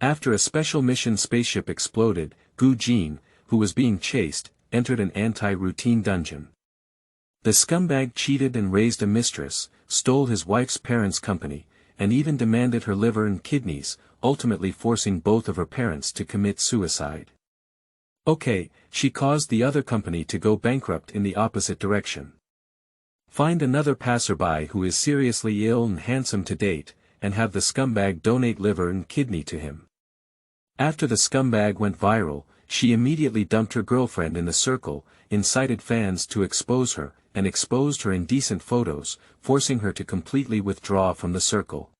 After a special mission spaceship exploded, Qianjin, who was being chased, entered an anti-routine dungeon. The scumbag cheated and raised a mistress, stole his wife's parents' company, and even demanded her liver and kidneys, ultimately forcing both of her parents to commit suicide. Okay, she caused the other company to go bankrupt in the opposite direction. Find another passerby who is seriously ill and handsome to date, and have the scumbag donate liver and kidney to him. After the scumbag went viral, she immediately dumped her girlfriend in the circle, incited fans to expose her, and exposed her indecent photos, forcing her to completely withdraw from the circle.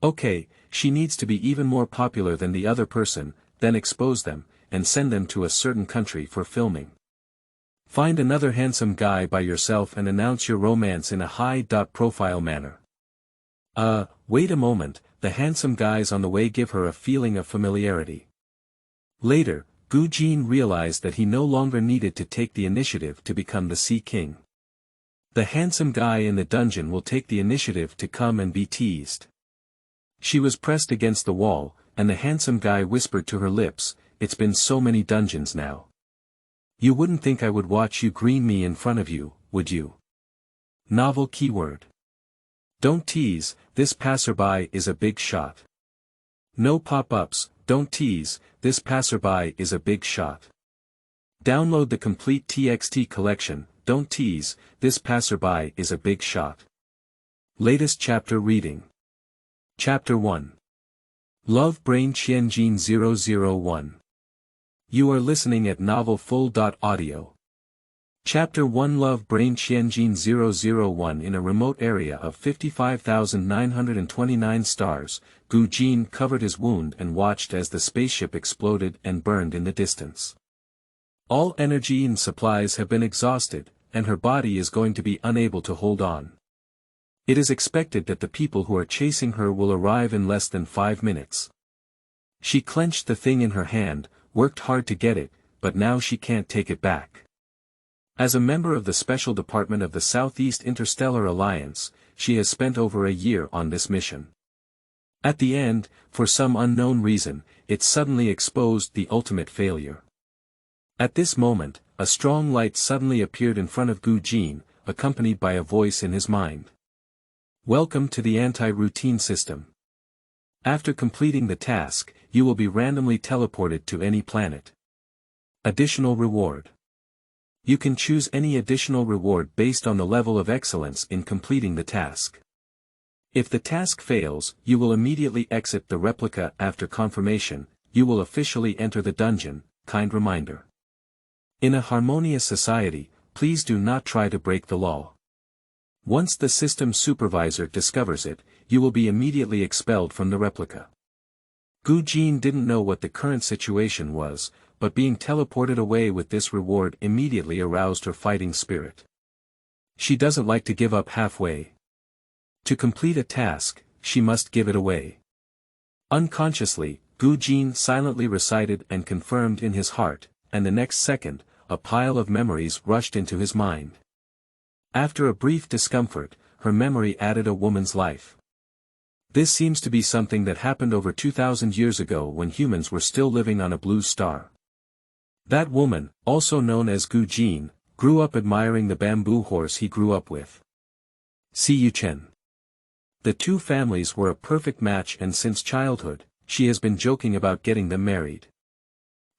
Okay, she needs to be even more popular than the other person, then expose them, and send them to a certain country for filming. Find another handsome guy by yourself and announce your romance in a high-profile manner. Wait a moment, the handsome guys on the way give her a feeling of familiarity. Later, Qianjin realized that he no longer needed to take the initiative to become the Sea King. The handsome guy in the dungeon will take the initiative to come and be teased. She was pressed against the wall, and the handsome guy whispered to her lips, "It's been so many dungeons now. You wouldn't think I would watch you green me in front of you, would you?" Novel keyword. Don't tease, this passerby is a big shot. No pop-ups, don't tease, this passerby is a big shot. Download the complete TXT collection, don't tease, this passerby is a big shot. Latest chapter reading. Chapter 1. Love Brain Qianjin 001. You are listening at novelfull.audio. Chapter 1 Love Brain Qianjin 001 In a remote area of 55,929 stars, Qianjin covered his wound and watched as the spaceship exploded and burned in the distance. All energy and supplies have been exhausted, and her body is going to be unable to hold on. It is expected that the people who are chasing her will arrive in less than 5 minutes. She clenched the thing in her hand, worked hard to get it, but now she can't take it back. As a member of the Special Department of the Southeast Interstellar Alliance, she has spent over a year on this mission. At the end, for some unknown reason, it suddenly exposed the ultimate failure. At this moment, a strong light suddenly appeared in front of Qianjin, accompanied by a voice in his mind. Welcome to the anti-routine system. After completing the task, you will be randomly teleported to any planet. Additional reward. You can choose any additional reward based on the level of excellence in completing the task. If the task fails, you will immediately exit the replica. After confirmation, you will officially enter the dungeon. Kind reminder. In a harmonious society, please do not try to break the law. Once the system supervisor discovers it, you will be immediately expelled from the replica. Qianjin didn't know what the current situation was, but being teleported away with this reward immediately aroused her fighting spirit. She doesn't like to give up halfway. To complete a task, she must give it away. Unconsciously, Qianjin silently recited and confirmed in his heart, and the next second, a pile of memories rushed into his mind. After a brief discomfort, her memory added a woman's life. This seems to be something that happened over 2,000 years ago when humans were still living on a blue star. That woman, also known as Qianjin, grew up admiring the bamboo horse he grew up with. Qianjin. The two families were a perfect match, and since childhood, she has been joking about getting them married.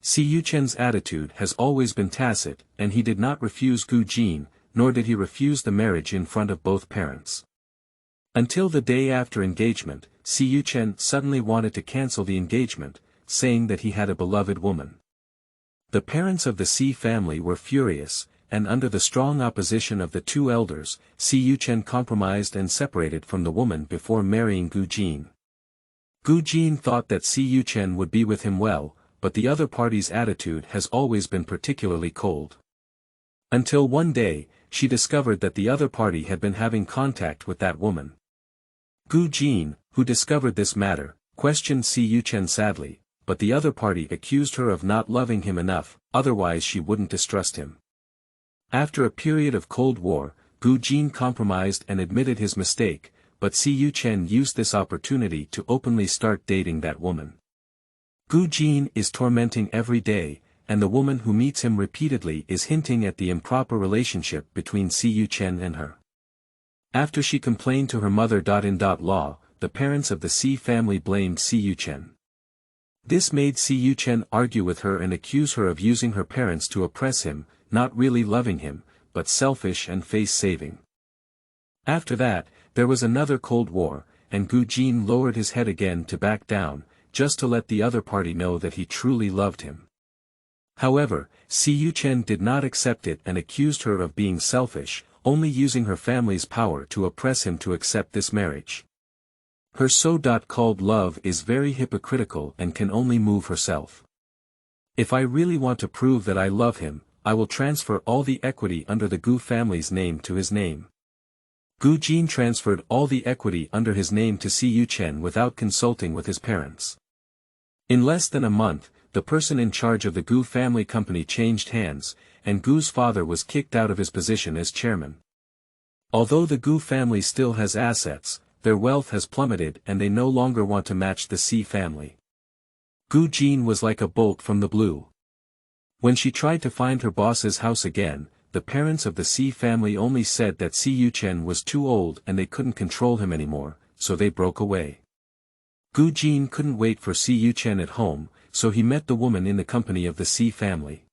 Qianjin's attitude has always been tacit, and he did not refuse Qianjin, nor did he refuse the marriage in front of both parents. Until the day after engagement, Qianjin suddenly wanted to cancel the engagement, saying that he had a beloved woman. The parents of the Xi family were furious, and under the strong opposition of the two elders, Qianjin compromised and separated from the woman before marrying Qianjin. Qianjin thought that Qianjin would be with him well, but the other party's attitude has always been particularly cold. Until one day, she discovered that the other party had been having contact with that woman. Qianjin, who discovered this matter, questioned Qianjin sadly, but the other party accused her of not loving him enough, otherwise she wouldn't distrust him. After a period of Cold War, Qianjin compromised and admitted his mistake, but Qianjin used this opportunity to openly start dating that woman. Gu Jin is tormenting every day, and the woman who meets him repeatedly is hinting at the improper relationship between Si Yuchen and her. After she complained to her mother-in-law, the parents of the Si family blamed Si Yuchen. This made Si Yuchen argue with her and accuse her of using her parents to oppress him, not really loving him, but selfish and face-saving. After that, there was another Cold War, and Gu Jin lowered his head again to back down, just to let the other party know that he truly loved him. However, Si Yuchen did not accept it and accused her of being selfish, only using her family's power to oppress him to accept this marriage. Her so-called love is very hypocritical and can only move herself. If I really want to prove that I love him, I will transfer all the equity under the Gu family's name to his name. Gu Jin transferred all the equity under his name to Si Yuchen without consulting with his parents. In less than a month, the person in charge of the Gu family company changed hands, and Gu's father was kicked out of his position as chairman. Although the Gu family still has assets, their wealth has plummeted and they no longer want to match the Si family. Gu Jin was like a bolt from the blue. When she tried to find her boss's house again, the parents of the Si family only said that Si Yuchen was too old and they couldn't control him anymore, so they broke away. Gu Jin couldn't wait for Si Yuchen at home, so he met the woman in the company of the Si family.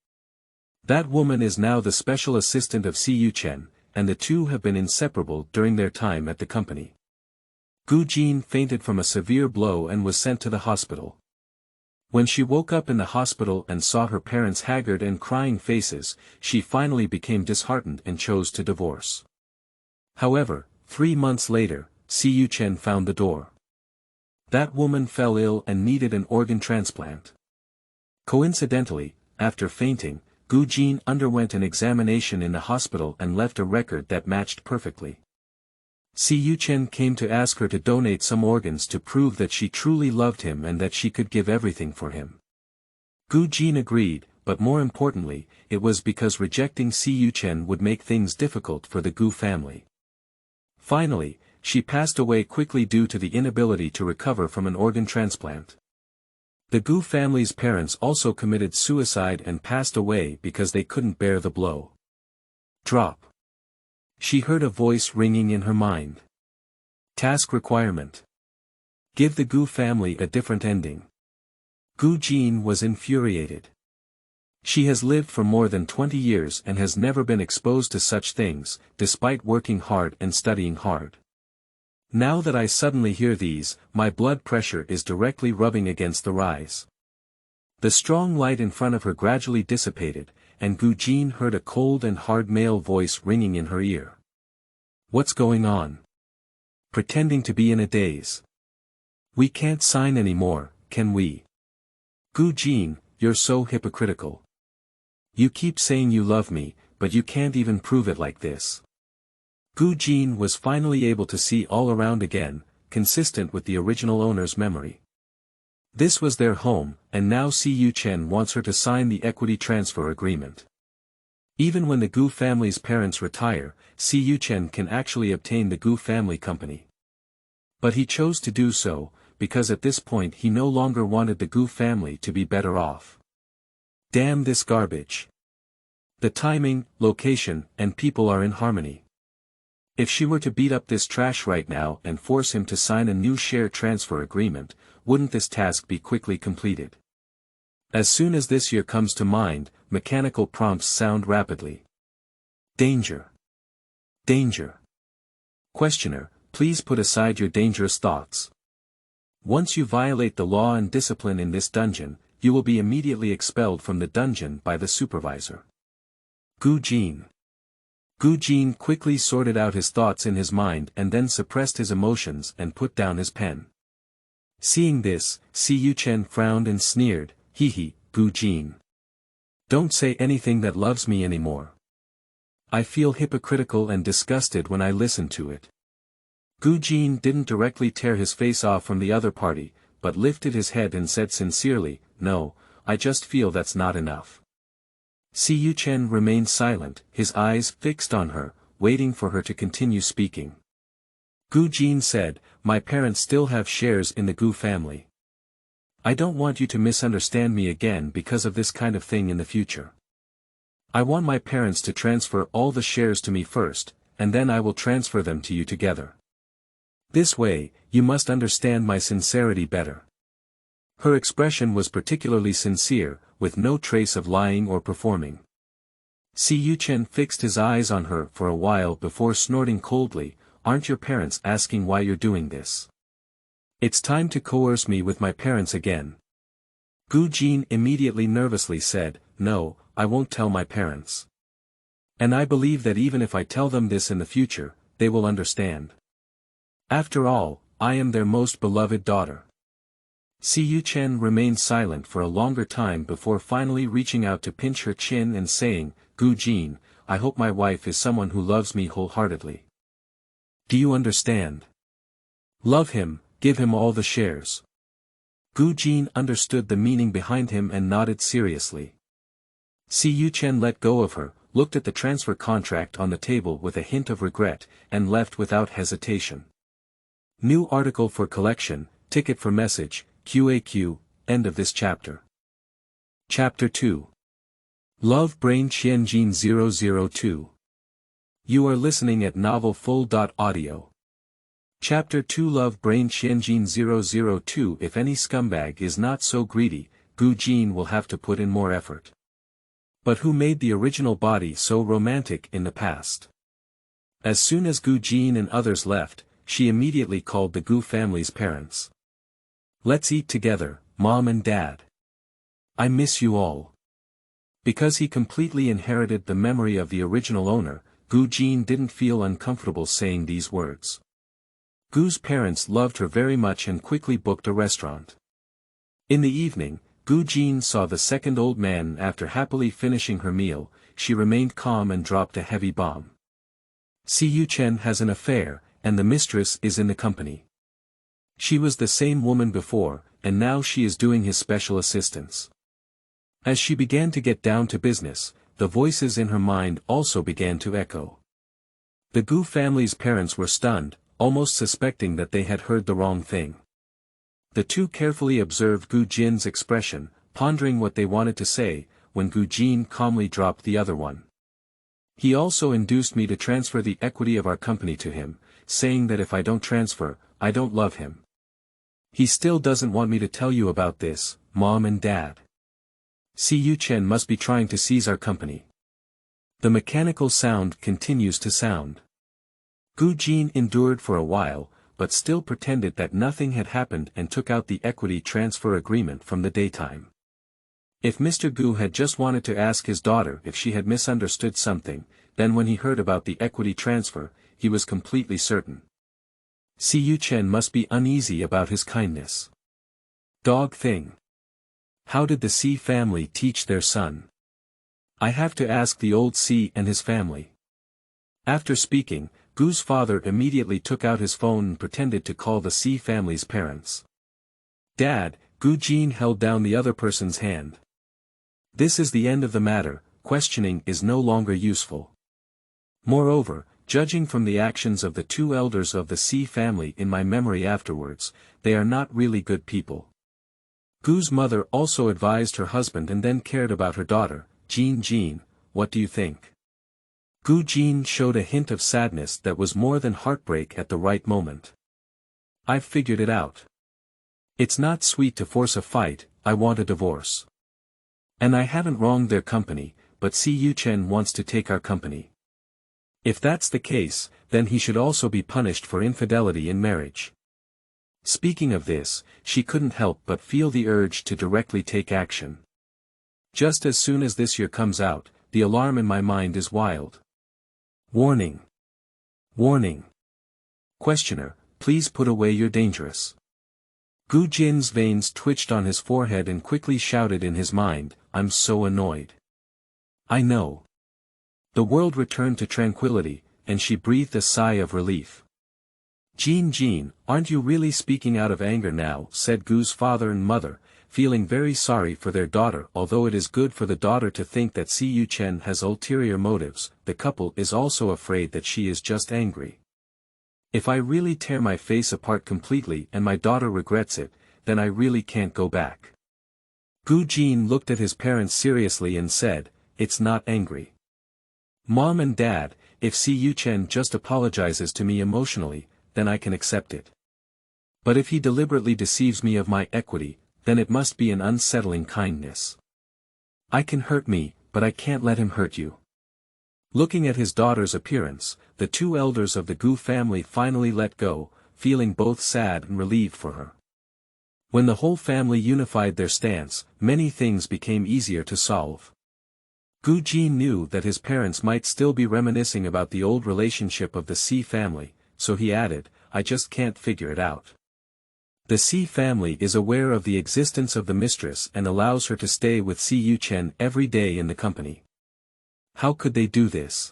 That woman is now the special assistant of Si Yuchen, and the two have been inseparable during their time at the company. Gu Jin fainted from a severe blow and was sent to the hospital. When she woke up in the hospital and saw her parents' haggard and crying faces, she finally became disheartened and chose to divorce. However, 3 months later, Si Yuchen found the door. That woman fell ill and needed an organ transplant. Coincidentally, after fainting, Gu Jin underwent an examination in the hospital and left a record that matched perfectly. Si Yuchen came to ask her to donate some organs to prove that she truly loved him and that she could give everything for him. Gu Jin agreed, but more importantly, it was because rejecting Si Yuchen would make things difficult for the Gu family. Finally, she passed away quickly due to the inability to recover from an organ transplant. The Gu family's parents also committed suicide and passed away because they couldn't bear the blow. Drop. She heard a voice ringing in her mind. Task requirement. Give the Gu family a different ending. Gu Jin was infuriated. She has lived for more than 20 years and has never been exposed to such things, despite working hard and studying hard. Now that I suddenly hear these, my blood pressure is directly rubbing against the rise. The strong light in front of her gradually dissipated, and Gu Jin heard a cold and hard male voice ringing in her ear. What's going on? Pretending to be in a daze. We can't sign anymore, can we? Gu Jin, you're so hypocritical. You keep saying you love me, but you can't even prove it like this. Gu Jin was finally able to see all around again, consistent with the original owner's memory. This was their home, and now Si Yuchen wants her to sign the equity transfer agreement. Even when the Gu family's parents retire, Si Yuchen can actually obtain the Gu family company. But he chose to do so, because at this point he no longer wanted the Gu family to be better off. Damn this garbage. The timing, location, and people are in harmony. If she were to beat up this trash right now and force him to sign a new share transfer agreement, wouldn't this task be quickly completed? As soon as this year comes to mind, mechanical prompts sound rapidly. Danger. Danger. Questioner, please put aside your dangerous thoughts. Once you violate the law and discipline in this dungeon, you will be immediately expelled from the dungeon by the supervisor. Gu Jin. Gu Jin quickly sorted out his thoughts in his mind and then suppressed his emotions and put down his pen. Seeing this, Si Yuchen frowned and sneered, hee, Gu Jin. Don't say anything that loves me anymore. I feel hypocritical and disgusted when I listen to it. Gu Jin didn't directly tear his face off from the other party, but lifted his head and said sincerely, no, I just feel that's not enough. Si Yuchen remained silent, his eyes fixed on her, waiting for her to continue speaking. Gu Jin said, my parents still have shares in the Gu family. I don't want you to misunderstand me again because of this kind of thing in the future. I want my parents to transfer all the shares to me first, and then I will transfer them to you together. This way, you must understand my sincerity better. Her expression was particularly sincere, with no trace of lying or performing. Qianjin fixed his eyes on her for a while before snorting coldly, "Aren't your parents asking why you're doing this? It's time to coerce me with my parents again." Jin immediately nervously said, "No, I won't tell my parents. And I believe that even if I tell them this in the future, they will understand. After all, I am their most beloved daughter." Qianjin remained silent for a longer time before finally reaching out to pinch her chin and saying, "Jin, I hope my wife is someone who loves me wholeheartedly. Do you understand? Love him, give him all the shares." Jin understood the meaning behind him and nodded seriously. Qianjin let go of her, looked at the transfer contract on the table with a hint of regret, and left without hesitation. New article for collection, ticket for message, QAQ, end of this chapter. Chapter 2. Love Brain Qianjin 002. You are listening at novelfull.audio. Chapter 2 Love Brain Qianjin 002 If any scumbag is not so greedy, Jin will have to put in more effort. But who made the original body so romantic in the past? As soon as Jin and others left, she immediately called the Gu family's parents. "Let's eat together, Mom and Dad. I miss you all." Because he completely inherited the memory of the original owner, Jin didn't feel uncomfortable saying these words. Gu's parents loved her very much and quickly booked a restaurant. In the evening, Jin saw the second old man. After happily finishing her meal, she remained calm and dropped a heavy bomb. Qianjin has an affair, and the mistress is in the company. She was the same woman before, and now she is doing his special assistance. As she began to get down to business, the voices in her mind also began to echo. The Gu family's parents were stunned, almost suspecting that they had heard the wrong thing. The two carefully observed Jin's expression, pondering what they wanted to say, when Jin calmly dropped the other one. "He also induced me to transfer the equity of our company to him, saying that if I don't transfer, I don't love him. He still doesn't want me to tell you about this, Mom and Dad. Qianjin must be trying to seize our company." The mechanical sound continues to sound. Jin endured for a while, but still pretended that nothing had happened and took out the equity transfer agreement from the daytime. If Mr. Gu had just wanted to ask his daughter if she had misunderstood something, then when he heard about the equity transfer, he was completely certain. Qianjin must be uneasy about his kindness. Dog thing. How did the C family teach their son? I have to ask the old C and his family. After speaking, Gu's father immediately took out his phone and pretended to call the C family's parents. "Dad," Jin held down the other person's hand. "This is the end of the matter, questioning is no longer useful. Moreover, judging from the actions of the two elders of the C family in my memory afterwards, they are not really good people." Gu's mother also advised her husband and then cared about her daughter. Jin, what do you think?" Jin showed a hint of sadness that was more than heartbreak at the right moment. "I've figured it out. It's not sweet to force a fight, I want a divorce. And I haven't wronged their company, but Qianjin wants to take our company. If that's the case, then he should also be punished for infidelity in marriage." Speaking of this, she couldn't help but feel the urge to directly take action. "Just as soon as this year comes out, the alarm in my mind is wild. Warning. Warning. Questioner, please put away your dangerous." Jin's veins twitched on his forehead and quickly shouted in his mind, "I'm so annoyed. I know." The world returned to tranquility, and she breathed a sigh of relief. Jin, aren't you really speaking out of anger now?" said Gu's father and mother, feeling very sorry for their daughter. Although it is good for the daughter to think that Qianjin has ulterior motives, the couple is also afraid that she is just angry. "If I really tear my face apart completely and my daughter regrets it, then I really can't go back. Gu Jin looked at his parents seriously and said, "It's not angry. Mom and Dad, if Si Yuchen just apologizes to me emotionally, then I can accept it. But if he deliberately deceives me of my equity, then it must be an unsettling kindness. I can hurt me, but I can't let him hurt you." Looking at his daughter's appearance, the two elders of the Gu family finally let go, feeling both sad and relieved for her. When the whole family unified their stance, many things became easier to solve. Gu Jin knew that his parents might still be reminiscing about the old relationship of the Si family, so he added, "I just can't figure it out. The Si family is aware of the existence of the mistress and allows her to stay with Si Yuchen every day in the company. How could they do this?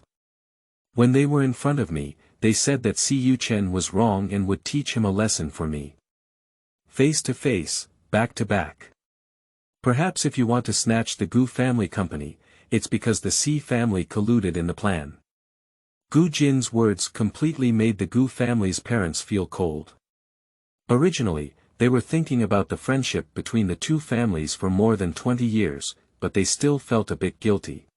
When they were in front of me, they said that Si Yuchen was wrong and would teach him a lesson for me. Face to face, back to back. Perhaps if you want to snatch the Gu family company, it's because the Si family colluded in the plan." Gu Jin's words completely made the Gu family's parents feel cold. Originally, they were thinking about the friendship between the two families for more than 20 years, but they still felt a bit guilty.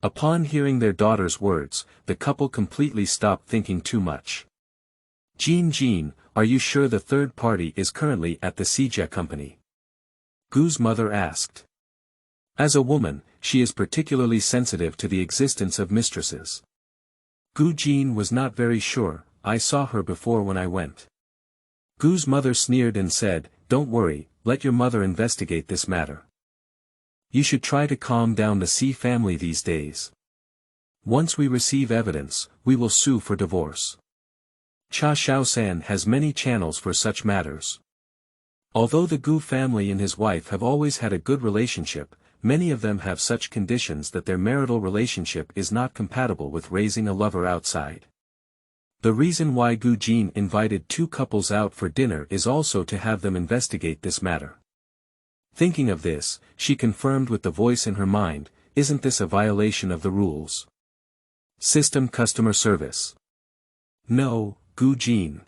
Upon hearing their daughter's words, the couple completely stopped thinking too much. Jin, are you sure the third party is currently at the Sijia company?" Gu's mother asked. As a woman, she is particularly sensitive to the existence of mistresses. Gu Jin was not very sure. "I saw her before when I went." Gu's mother sneered and said, "Don't worry, let your mother investigate this matter. You should try to calm down the Si family these days. Once we receive evidence, we will sue for divorce. Cha Xiaosan has many channels for such matters." Although the Gu family and his wife have always had a good relationship, many of them have such conditions that their marital relationship is not compatible with raising a lover outside. The reason why Gu Jin invited two couples out for dinner is also to have them investigate this matter. Thinking of this, she confirmed with the voice in her mind, "Isn't this a violation of the rules? System customer service." "No, Gu Jin.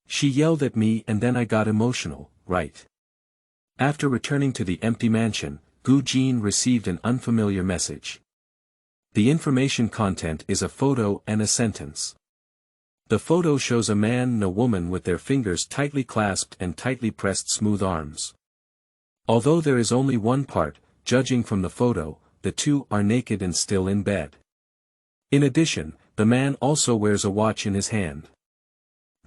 She yelled at me and then I got emotional, right?" After returning to the empty mansion, Gu Jin received an unfamiliar message. The information content is a photo and a sentence. The photo shows a man and a woman with their fingers tightly clasped and tightly pressed smooth arms. Although there is only one part, judging from the photo, the two are naked and still in bed. In addition, the man also wears a watch in his hand.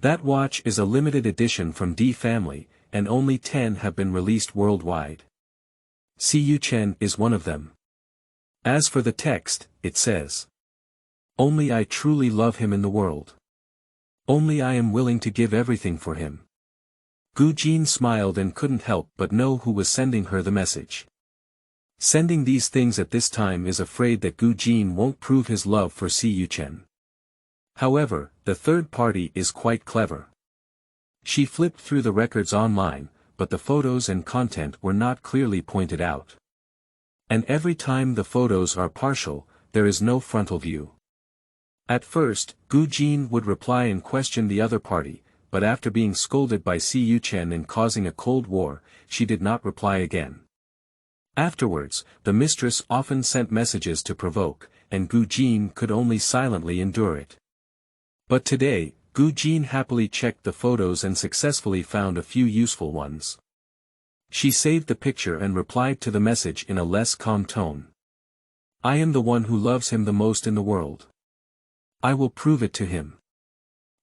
That watch is a limited edition from D family, and only 10 have been released worldwide. Si Yuchen is one of them. As for the text, it says, "Only I truly love him in the world. Only I am willing to give everything for him." Gu Jin smiled and couldn't help but know who was sending her the message. Sending these things at this time is afraid that Gu Jin won't prove his love for Si Yuchen. However, the third party is quite clever. She flipped through the records online, but the photos and content were not clearly pointed out. And every time the photos are partial, there is no frontal view. At first, Gu Jin would reply and question the other party, but after being scolded by Si Yuchen and causing a cold war, she did not reply again. Afterwards, the mistress often sent messages to provoke, and Gu Jin could only silently endure it. But today, Gu Jin happily checked the photos and successfully found a few useful ones. She saved the picture and replied to the message in a less calm tone. "I am the one who loves him the most in the world. I will prove it to him.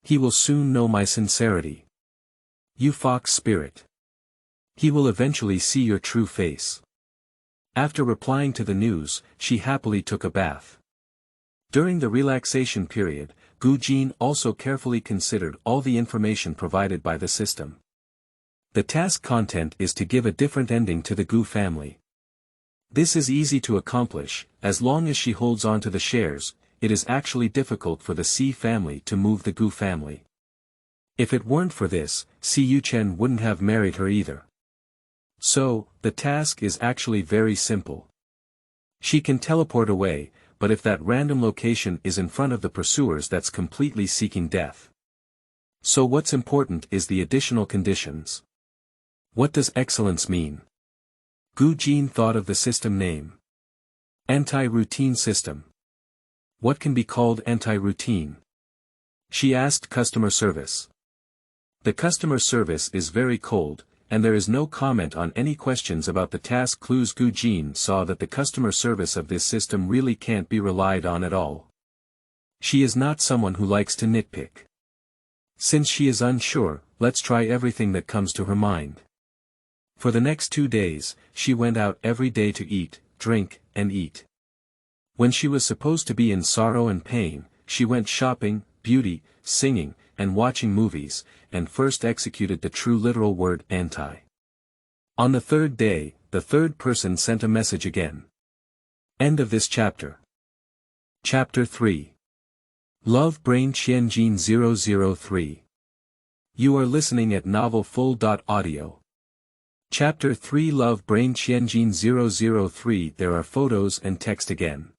He will soon know my sincerity. You fox spirit. He will eventually see your true face." After replying to the news, she happily took a bath. During the relaxation period, Gu Jin also carefully considered all the information provided by the system. The task content is to give a different ending to the Gu family. This is easy to accomplish. As long as she holds on to the shares, it is actually difficult for the Si family to move the Gu family. If it weren't for this, Si Yuchen wouldn't have married her either. So, the task is actually very simple. She can teleport away, but if that random location is in front of the pursuers, that's completely seeking death. So what's important is the additional conditions. What does excellence mean? Gu Jin thought of the system name. Anti-routine system. What can be called anti-routine? She asked customer service. The customer service is very cold, and there is no comment on any questions about the task clues. Gu Jin saw that the customer service of this system really can't be relied on at all. She is not someone who likes to nitpick. Since she is unsure, let's try everything that comes to her mind. For the next 2 days, she went out every day to eat, drink, and eat. When she was supposed to be in sorrow and pain, she went shopping, beauty, singing, and watching movies, and first executed the true literal word anti. On the 3rd day, the 3rd person sent a message again. End of this chapter. Chapter 3. Love Brain Qianjin 003. You are listening at novelfull.audio. Chapter 3 Love Brain Qianjin 003. There are photos and text again.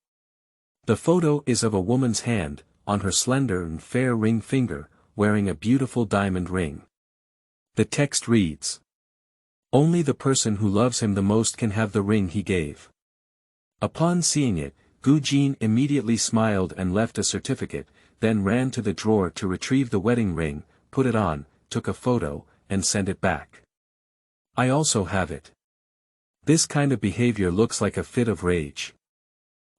The photo is of a woman's hand, on her slender and fair ring finger, wearing a beautiful diamond ring. The text reads: Only the person who loves him the most can have the ring he gave. Upon seeing it, Gu Jin immediately smiled and left a certificate, then ran to the drawer to retrieve the wedding ring, put it on, took a photo, and sent it back. I also have it. This kind of behavior looks like a fit of rage.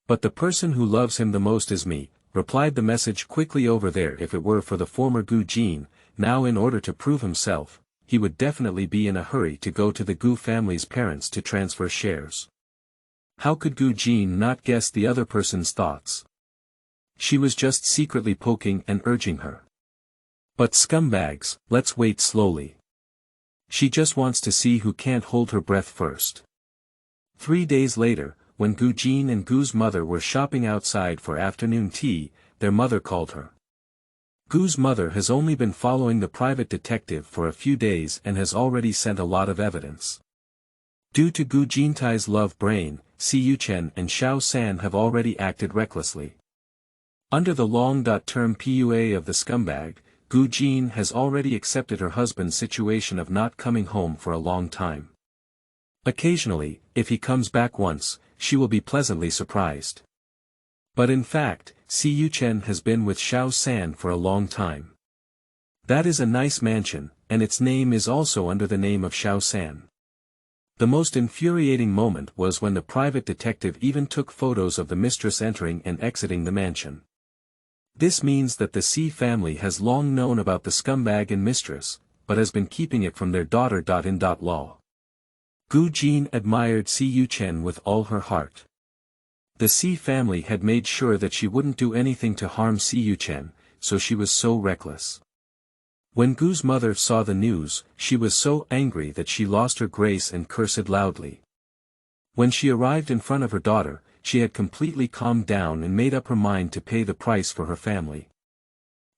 But the person who loves him the most is me, replied the message quickly. Over there. If it were for the former Gu Jin, now in order to prove himself, he would definitely be in a hurry to go to the Gu family's parents to transfer shares. How could Gu Jin not guess the other person's thoughts? She was just secretly poking and urging her. But scumbags, let's wait slowly. She just wants to see who can't hold her breath first. 3 days later, when Gu Jin and Gu's mother were shopping outside for afternoon tea, their mother called her. Gu's mother has only been following the private detective for a few days and has already sent a lot of evidence. Due to Gu Jintai's love brain, Si Yuchen and Xiao San have already acted recklessly. Under the long-term PUA of the scumbag, Gu Jin has already accepted her husband's situation of not coming home for a long time. Occasionally, if he comes back once, she will be pleasantly surprised. But in fact, Si Yuchen has been with Xiao San for a long time. That is a nice mansion, and its name is also under the name of Xiao San. The most infuriating moment was when the private detective even took photos of the mistress entering and exiting the mansion. This means that the Si family has long known about the scumbag and mistress, but has been keeping it from their daughter. In law. Gu Jin admired Si Yuchen with all her heart. The Si family had made sure that she wouldn't do anything to harm Si Yuchen, so she was so reckless. When Gu's mother saw the news, she was so angry that she lost her grace and cursed loudly. When she arrived in front of her daughter, she had completely calmed down and made up her mind to pay the price for her family.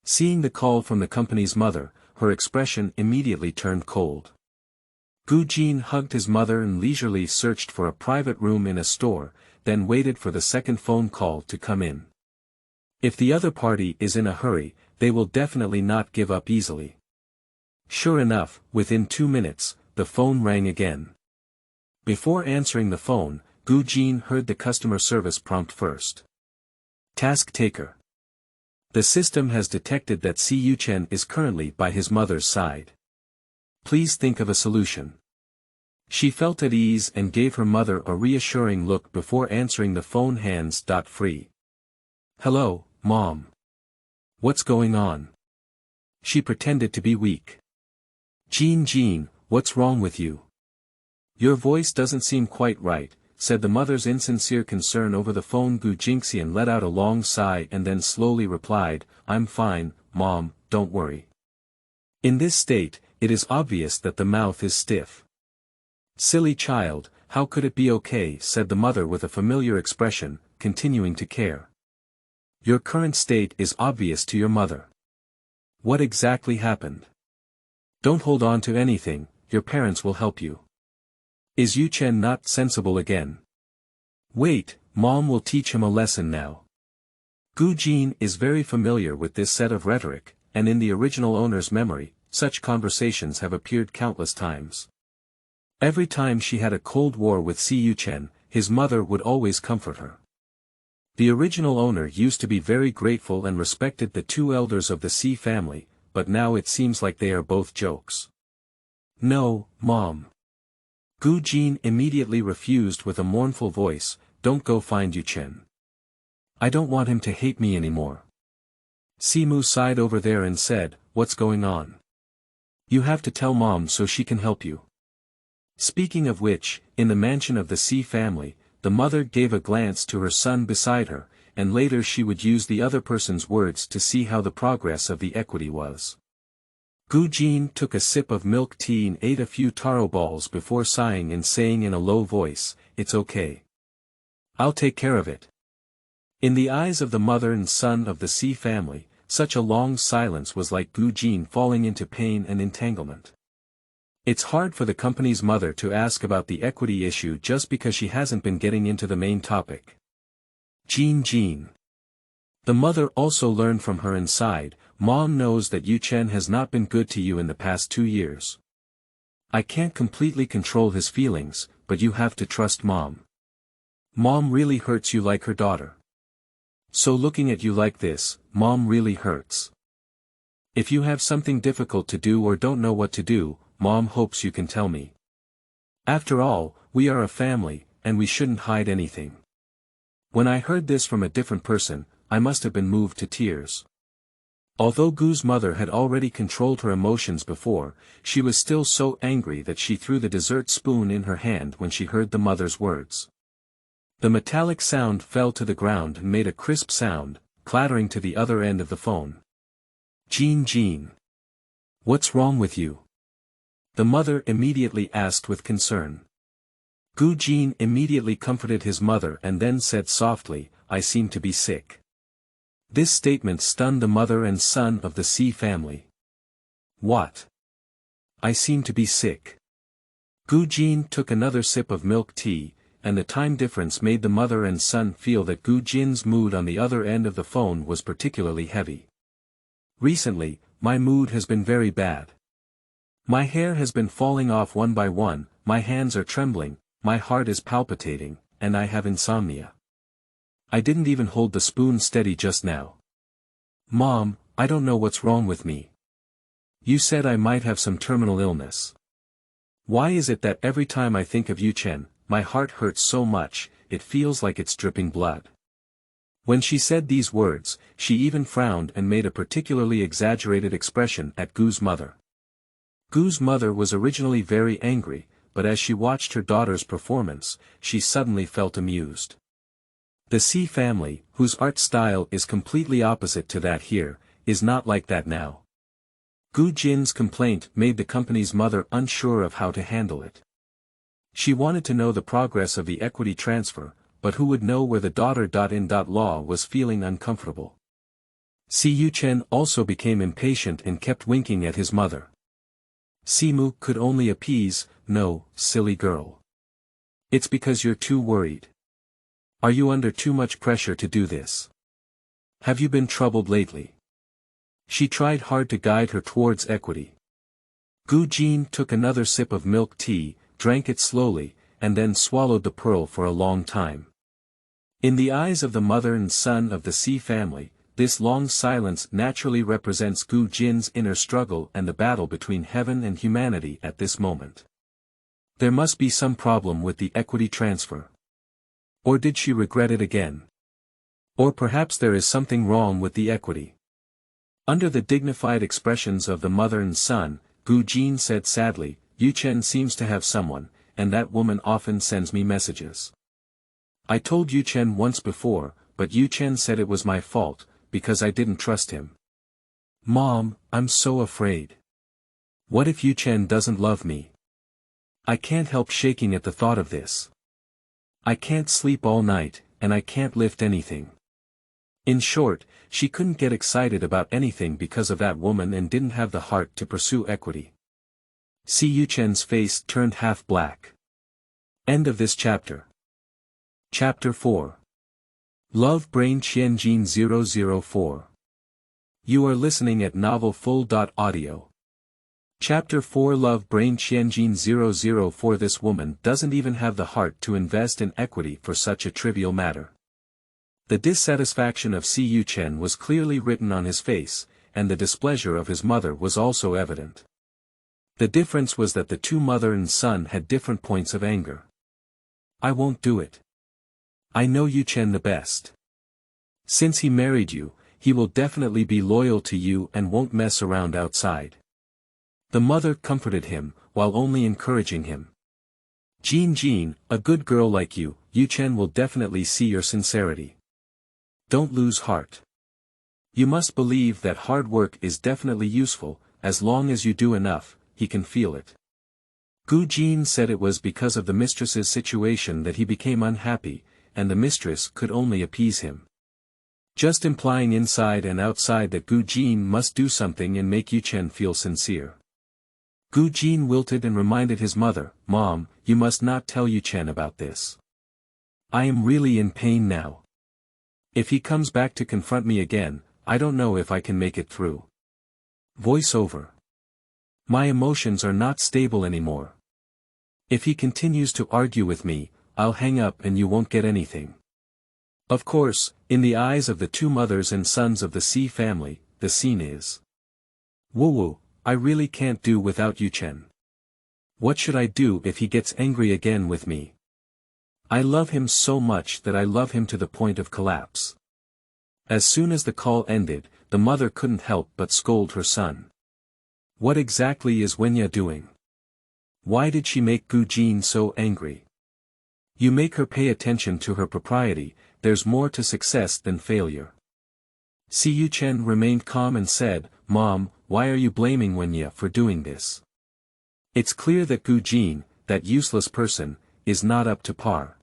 Seeing the call from the company's mother, her expression immediately turned cold. Gu Jin hugged his mother and leisurely searched for a private room in a store, then waited for the second phone call to come in. If the other party is in a hurry, they will definitely not give up easily. Sure enough, within 2 minutes, the phone rang again. Before answering the phone, Gu Jin heard the customer service prompt first. Task taker. The system has detected that Si Yuchen is currently by his mother's side. Please think of a solution. She felt at ease and gave her mother a reassuring look before answering the phone. Hands free. Hello, Mom. What's going on? She pretended to be weak. Jin, what's wrong with you? Your voice doesn't seem quite right, said the mother's insincere concern over the phone. Gu Jingxian let out a long sigh and then slowly replied, I'm fine, Mom, don't worry. In this state, it is obvious that the mouth is stiff. Silly child, how could it be okay, said the mother with a familiar expression, continuing to care. Your current state is obvious to your mother. What exactly happened? Don't hold on to anything, your parents will help you. Is Yuchen not sensible again? Wait, Mom will teach him a lesson now. Gu Jin is very familiar with this set of rhetoric, and in the original owner's memory, such conversations have appeared countless times. Every time she had a cold war with Yu Chen, his mother would always comfort her. The original owner used to be very grateful and respected the two elders of the C family, but now it seems like they are both jokes. No, Mom. Gu Jin immediately refused with a mournful voice, don't go find Yu Chen. I don't want him to hate me anymore. Simu sighed over there and said, what's going on? You have to tell Mom so she can help you. Speaking of which, in the mansion of the C family, the mother gave a glance to her son beside her, and later she would use the other person's words to see how the progress of the equity was. Gu Jin took a sip of milk tea and ate a few taro balls before sighing and saying in a low voice, it's okay. I'll take care of it. In the eyes of the mother and son of the C family, such a long silence was like Gu Jin falling into pain and entanglement. It's hard for the company's mother to ask about the equity issue just because she hasn't been getting into the main topic. Jin. The mother also learned from her inside, Mom knows that Yu Chen has not been good to you in the past 2 years. I can't completely control his feelings, but you have to trust Mom. Mom really hurts you like her daughter. So looking at you like this, Mom really hurts. If you have something difficult to do or don't know what to do, Mom hopes you can tell me. After all, we are a family, and we shouldn't hide anything. When I heard this from a different person, I must have been moved to tears. Although Gu's mother had already controlled her emotions before, she was still so angry that she threw the dessert spoon in her hand when she heard the mother's words. The metallic sound fell to the ground and made a crisp sound, clattering to the other end of the phone. Jin. What's wrong with you? The mother immediately asked with concern. Gu Jin immediately comforted his mother and then said softly, I seem to be sick. This statement stunned the mother and son of the C family. What? I seem to be sick. Gu Jin took another sip of milk tea, and the time difference made the mother and son feel that Gu Jin's mood on the other end of the phone was particularly heavy. Recently, my mood has been very bad. My hair has been falling off one by one, my hands are trembling, my heart is palpitating, and I have insomnia. I didn't even hold the spoon steady just now. Mom, I don't know what's wrong with me. You said I might have some terminal illness. Why is it that every time I think of Yu Chen, my heart hurts so much, it feels like it's dripping blood? When she said these words, she even frowned and made a particularly exaggerated expression at Gu's mother. Gu's mother was originally very angry, but as she watched her daughter's performance, she suddenly felt amused. The C family, whose art style is completely opposite to that here, is not like that now. Gu Jin's complaint made the company's mother unsure of how to handle it. She wanted to know the progress of the equity transfer, but who would know where the daughter.in.law was feeling uncomfortable. Yu Chen also became impatient and kept winking at his mother. Simu could only appease, no, silly girl. It's because you're too worried. Are you under too much pressure to do this? Have you been troubled lately? She tried hard to guide her towards equity. Gu Jin took another sip of milk tea, drank it slowly, and then swallowed the pearl for a long time. In the eyes of the mother and son of the C family, this long silence naturally represents Gu Jin's inner struggle and the battle between heaven and humanity at this moment. There must be some problem with the equity transfer. Or did she regret it again? Or perhaps there is something wrong with the equity. Under the dignified expressions of the mother and son, Gu Jin said sadly, Yu Chen seems to have someone, and that woman often sends me messages. I told Yu Chen once before, but Yu Chen said it was my fault, because I didn't trust him. Mom, I'm so afraid. What if Yu Chen doesn't love me? I can't help shaking at the thought of this. I can't sleep all night, and I can't lift anything. In short, she couldn't get excited about anything because of that woman and didn't have the heart to pursue equity. Yu Chen's face turned half black. End of this chapter. Chapter 4. Love Brain Qianjin 004. You are listening at novelfull.audio. Chapter 4 Love Brain Qianjin 004 This woman doesn't even have the heart to invest in equity for such a trivial matter. The dissatisfaction of Siyu Chen was clearly written on his face, and the displeasure of his mother was also evident. The difference was that the two mother and son had different points of anger. I won't do it. I know Yu Chen the best. Since he married you, he will definitely be loyal to you and won't mess around outside. The mother comforted him, while only encouraging him. Qianjin, a good girl like you, Yu Chen will definitely see your sincerity. Don't lose heart. You must believe that hard work is definitely useful, as long as you do enough, he can feel it. Gu Jin said it was because of the mistress's situation that he became unhappy, and the mistress could only appease him. Just implying inside and outside that Gu Jin must do something and make Yu Chen feel sincere. Gu Jin wilted and reminded his mother, Mom, you must not tell Yu Chen about this. I am really in pain now. If he comes back to confront me again, I don't know if I can make it through. Voiceover. My emotions are not stable anymore. If he continues to argue with me, I'll hang up and you won't get anything. Of course, in the eyes of the two mothers and sons of the C family, the scene is. Woo-woo, I really can't do without Yu Chen. What should I do if he gets angry again with me? I love him so much that I love him to the point of collapse. As soon as the call ended, the mother couldn't help but scold her son. What exactly is Wenya doing? Why did she make Gu Jin so angry? You make her pay attention to her propriety, there's more to success than failure. Siyu Chen remained calm and said, Mom, why are you blaming Wenya for doing this? It's clear that Gu Jin, that useless person, is not up to par.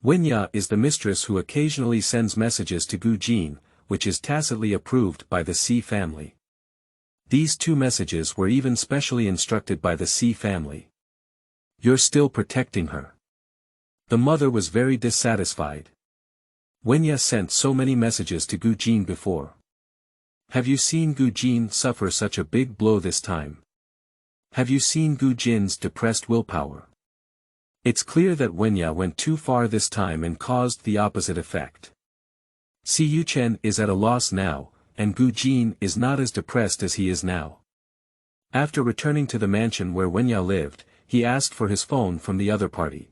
Wenya is the mistress who occasionally sends messages to Gu Jin, which is tacitly approved by the C family. These two messages were even specially instructed by the C family. You're still protecting her. The mother was very dissatisfied. Wenya sent so many messages to Gu Jin before. Have you seen Gu Jin suffer such a big blow this time? Have you seen Gu Jin's depressed willpower? It's clear that Wenya went too far this time and caused the opposite effect. Siyu Chen is at a loss now, and Gu Jin is not as depressed as he is now. After returning to the mansion where Wenya lived, he asked for his phone from the other party.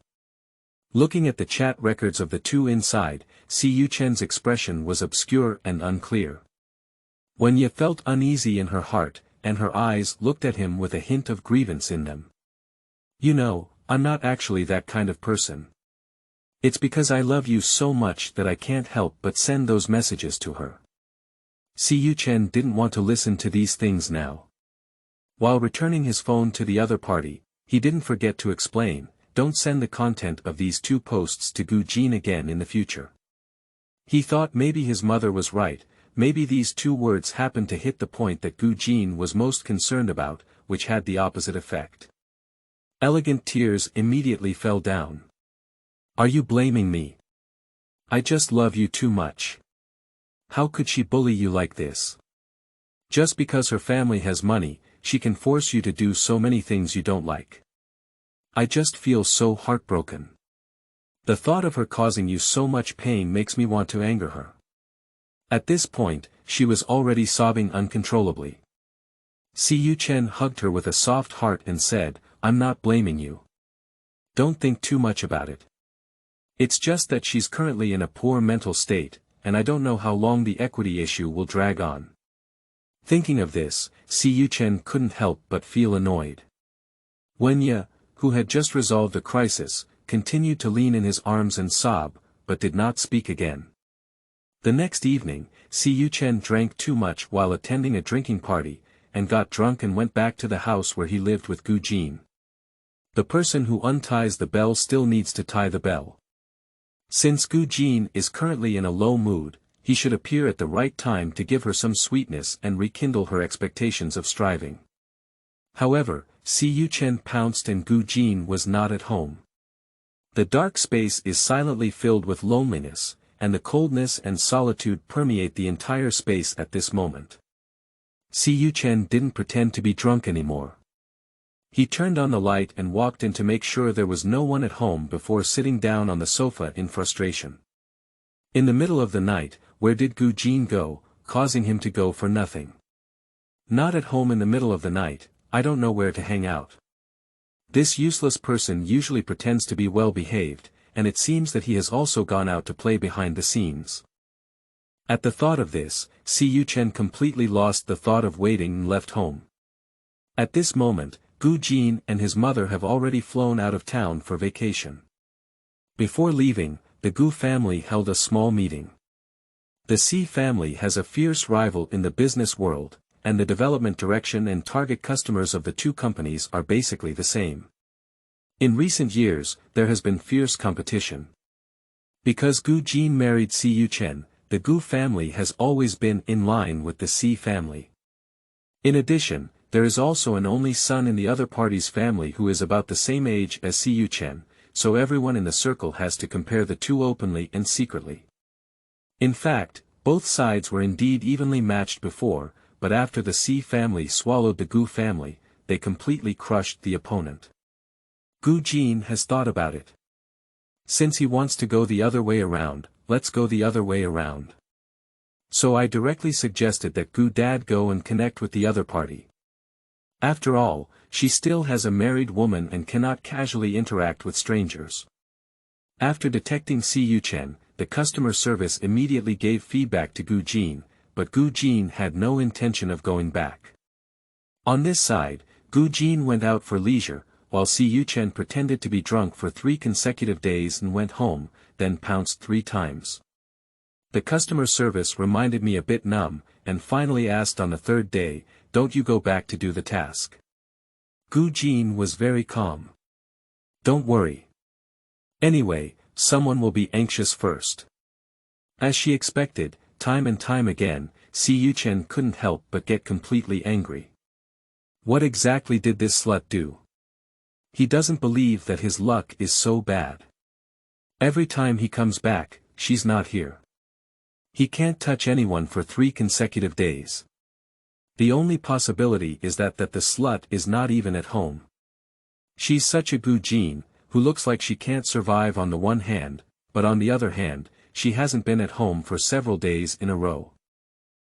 Looking at the chat records of the two inside, Siyu Chen's expression was obscure and unclear. Wenya felt uneasy in her heart, and her eyes looked at him with a hint of grievance in them. You know, I'm not actually that kind of person. It's because I love you so much that I can't help but send those messages to her. Siyu Chen didn't want to listen to these things now. While returning his phone to the other party, he didn't forget to explain, don't send the content of these two posts to Gu Jin again in the future. He thought maybe his mother was right, maybe these two words happened to hit the point that Gu Jin was most concerned about, which had the opposite effect. Elegant tears immediately fell down. Are you blaming me? I just love you too much. How could she bully you like this? Just because her family has money, she can force you to do so many things you don't like. I just feel so heartbroken. The thought of her causing you so much pain makes me want to anger her. At this point, she was already sobbing uncontrollably. Siyu Chen hugged her with a soft heart and said, I'm not blaming you. Don't think too much about it. It's just that she's currently in a poor mental state, and I don't know how long the equity issue will drag on. Thinking of this, Siyu Chen couldn't help but feel annoyed. Wenya, who had just resolved the crisis, continued to lean in his arms and sob, but did not speak again. The next evening, Siyu Chen drank too much while attending a drinking party, and got drunk and went back to the house where he lived with Gu Jin. The person who unties the bell still needs to tie the bell. Since Gu Jin is currently in a low mood, he should appear at the right time to give her some sweetness and rekindle her expectations of striving. However, Siyu Chen pounced and Gu Jin was not at home. The dark space is silently filled with loneliness, and the coldness and solitude permeate the entire space at this moment. Siyu Chen didn't pretend to be drunk anymore. He turned on the light and walked in to make sure there was no one at home before sitting down on the sofa in frustration. In the middle of the night, where did Gu Jin go, causing him to go for nothing? Not at home in the middle of the night, I don't know where to hang out. This useless person usually pretends to be well behaved, and it seems that he has also gone out to play behind the scenes. At the thought of this, Siyu Chen completely lost the thought of waiting and left home. At this moment, Gu Jin and his mother have already flown out of town for vacation. Before leaving, the Gu family held a small meeting. The Si family has a fierce rival in the business world, and the development direction and target customers of the two companies are basically the same. In recent years, there has been fierce competition. Because Gu Jin married Siyu Chen, the Gu family has always been in line with the Si family. In addition, there is also an only son in the other party's family who is about the same age as Siyu Chen, so everyone in the circle has to compare the two openly and secretly. In fact, both sides were indeed evenly matched before, but after the Si family swallowed the Gu family, they completely crushed the opponent. Gu Jin has thought about it. Since he wants to go the other way around, let's go the other way around. So I directly suggested that Gu Dad go and connect with the other party. After all, she still has a married woman and cannot casually interact with strangers. After detecting Siyu Chen, the customer service immediately gave feedback to Gu Jin, but Gu Jin had no intention of going back. On this side, Gu Jin went out for leisure, while Siyu Chen pretended to be drunk for 3 consecutive days and went home, then pounced 3 times. The customer service reminded me a bit numb, and finally asked on the 3rd day, "Don't you go back to do the task?" Gu Jin was very calm. "Don't worry. Anyway, someone will be anxious first." As she expected, time and time again, Siyu Chen couldn't help but get completely angry. What exactly did this slut do? He doesn't believe that his luck is so bad. Every time he comes back, she's not here. He can't touch anyone for 3 consecutive days. The only possibility is that the slut is not even at home. She's such a Gu Jin, who looks like she can't survive on the one hand, but on the other hand, she hasn't been at home for several days in a row.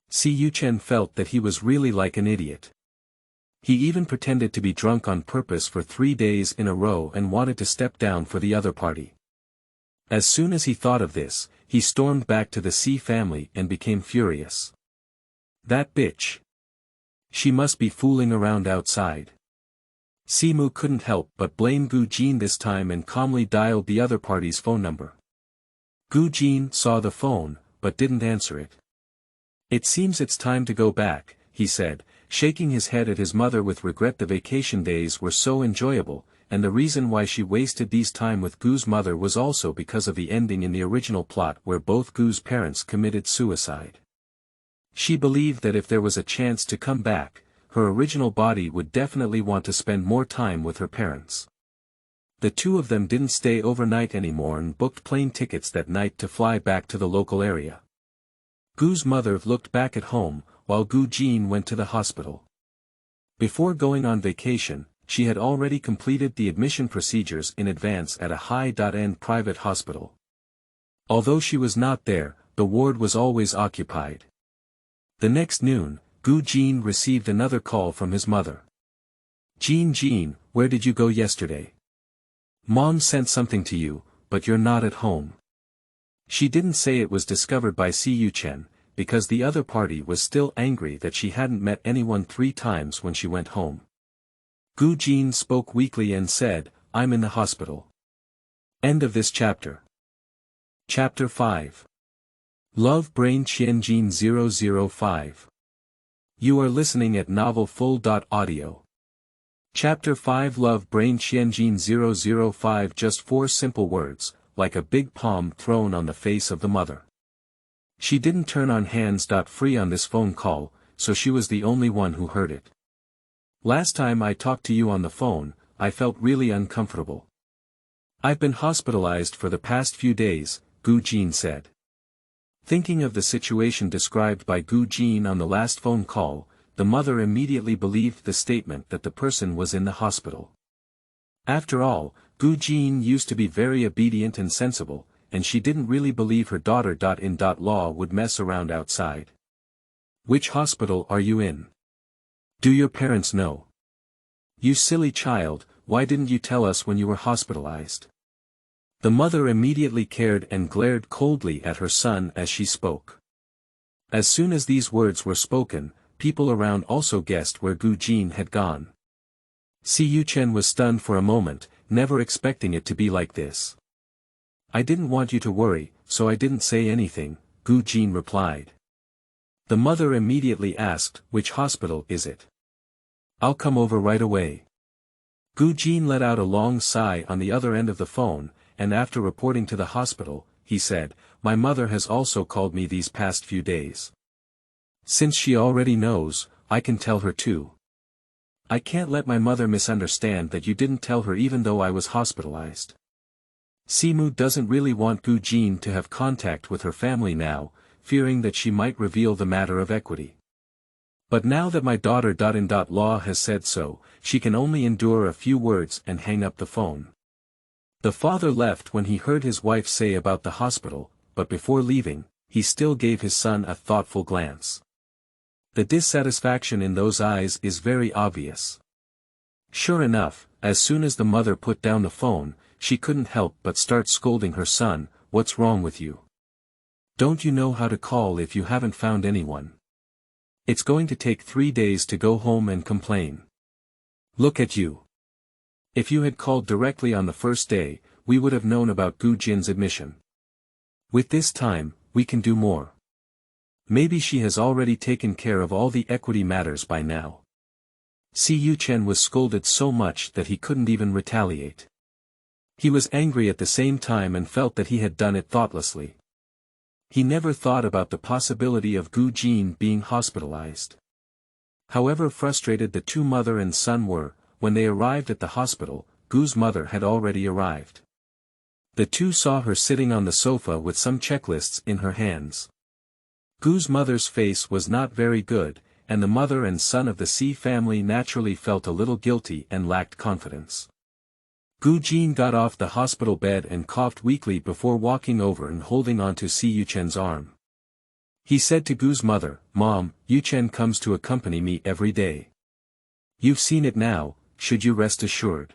Siyu Chen felt that he was really like an idiot. He even pretended to be drunk on purpose for 3 days in a row and wanted to step down for the other party. As soon as he thought of this, he stormed back to the Si family and became furious. That bitch. She must be fooling around outside. Simu couldn't help but blame Gu Jin this time and calmly dialed the other party's phone number. Gu Jin saw the phone, but didn't answer it. "It seems it's time to go back," he said, shaking his head at his mother with regret. The vacation days were so enjoyable, and the reason why she wasted these time with Gu's mother was also because of the ending in the original plot where both Gu's parents committed suicide. She believed that if there was a chance to come back, her original body would definitely want to spend more time with her parents. The two of them didn't stay overnight anymore and booked plane tickets that night to fly back to the local area. Gu's mother looked back at home, while Gu Jin went to the hospital. Before going on vacation, she had already completed the admission procedures in advance at a high-end private hospital. Although she was not there, the ward was always occupied. The next noon, Gu Jin received another call from his mother. Jin, where did you go yesterday? Mom sent something to you, but you're not at home." She didn't say it was discovered by Siyu Chen, because the other party was still angry that she hadn't met anyone 3 times when she went home. Gu Jin spoke weakly and said, "I'm in the hospital." End of this chapter. Chapter 5. Love Brain Qianjin 005. You are listening at novelfull.audio. Chapter 5. Love Brain Qianjin 005. Just 4 simple words, like a big palm thrown on the face of the mother. She didn't turn on hands-free on this phone call, so she was the only one who heard it. "Last time I talked to you on the phone, I felt really uncomfortable. I've been hospitalized for the past few days," Gu Jin said. Thinking of the situation described by Gu Jin on the last phone call, the mother immediately believed the statement that the person was in the hospital. After all, Gu Jin used to be very obedient and sensible, and she didn't really believe her daughter-in-law would mess around outside. "Which hospital are you in? Do your parents know? You silly child, why didn't you tell us when you were hospitalized?" The mother immediately cared and glared coldly at her son as she spoke. As soon as these words were spoken, people around also guessed where Gu Jin had gone. Si Yuchen was stunned for a moment, never expecting it to be like this. "I didn't want you to worry, so I didn't say anything," Gu Jin replied. The mother immediately asked, "Which hospital is it? I'll come over right away." Gu Jin let out a long sigh on the other end of the phone, and after reporting to the hospital, he said, "My mother has also called me these past few days. Since she already knows, I can tell her too. I can't let my mother misunderstand that you didn't tell her even though I was hospitalized." Simu doesn't really want Gu Jin to have contact with her family now, fearing that she might reveal the matter of equity. "But now that my daughter-in-law has said so, she can only endure a few words and hang up the phone." The father left when he heard his wife say about the hospital, but before leaving, he still gave his son a thoughtful glance. The dissatisfaction in those eyes is very obvious. Sure enough, as soon as the mother put down the phone, she couldn't help but start scolding her son, "What's wrong with you? Don't you know how to call if you haven't found anyone? It's going to take 3 days to go home and complain. Look at you. If you had called directly on the first day, we would have known about Gu Jin's admission. With this time, we can do more. Maybe she has already taken care of all the equity matters by now." Si Yuchen was scolded so much that he couldn't even retaliate. He was angry at the same time and felt that he had done it thoughtlessly. He never thought about the possibility of Gu Jin being hospitalized. However frustrated the two mother and son were, when they arrived at the hospital, Gu's mother had already arrived. The two saw her sitting on the sofa with some checklists in her hands. Gu's mother's face was not very good, and the mother and son of the Si family naturally felt a little guilty and lacked confidence. Gu Jin got off the hospital bed and coughed weakly before walking over and holding onto Si Yuchen's arm. He said to Gu's mother, "Mom, Yuchen comes to accompany me every day. You've seen it now, should you rest assured."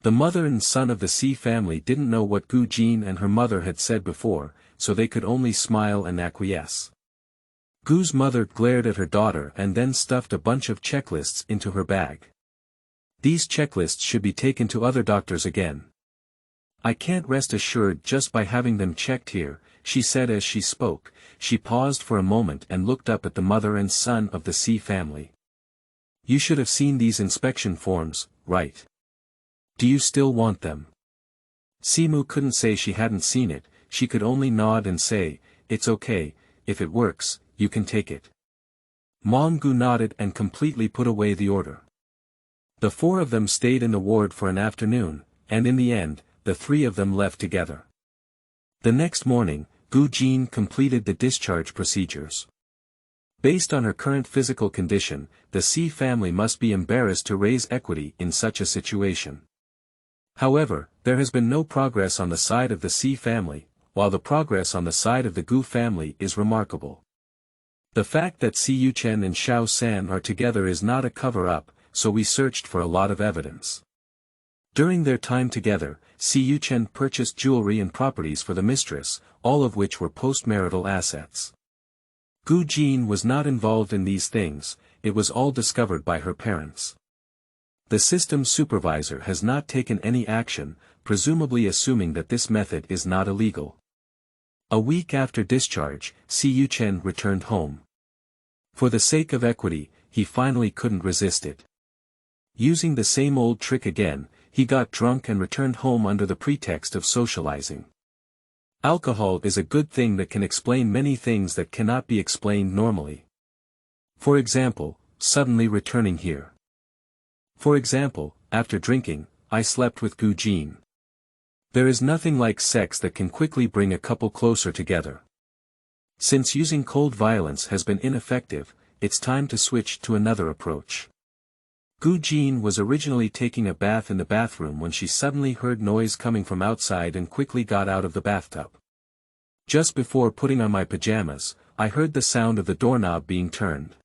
The mother and son of the Si family didn't know what Gu Jin and her mother had said before, so they could only smile and acquiesce. Gu's mother glared at her daughter and then stuffed a bunch of checklists into her bag. "These checklists should be taken to other doctors again. I can't rest assured just by having them checked here," she said as she spoke. She paused for a moment and looked up at the mother and son of the Si family. "You should have seen these inspection forms, right? Do you still want them?" Simu couldn't say she hadn't seen it, she could only nod and say, "It's okay, if it works, you can take it." Mom Gu nodded and completely put away the order. The 4 of them stayed in the ward for an afternoon, and in the end, the 3 of them left together. The next morning, Gu Jin completed the discharge procedures. Based on her current physical condition, the Si family must be embarrassed to raise equity in such a situation. However, there has been no progress on the side of the Si family, while the progress on the side of the Gu family is remarkable. The fact that Si Yuchen and Xiao San are together is not a cover-up, so we searched for a lot of evidence. During their time together, Si Yuchen purchased jewelry and properties for the mistress, all of which were post-marital assets. Gu Jin was not involved in these things, it was all discovered by her parents. The system supervisor has not taken any action, presumably assuming that this method is not illegal. A week after discharge, Si Yuchen returned home. For the sake of equity, he finally couldn't resist it. Using the same old trick again, he got drunk and returned home under the pretext of socializing. Alcohol is a good thing that can explain many things that cannot be explained normally. For example, suddenly returning here. For example, after drinking, I slept with Gu Jin. There is nothing like sex that can quickly bring a couple closer together. Since using cold violence has been ineffective, it's time to switch to another approach. Gu Jin was originally taking a bath in the bathroom when she suddenly heard noise coming from outside and quickly got out of the bathtub. Just before putting on my pajamas, I heard the sound of the doorknob being turned.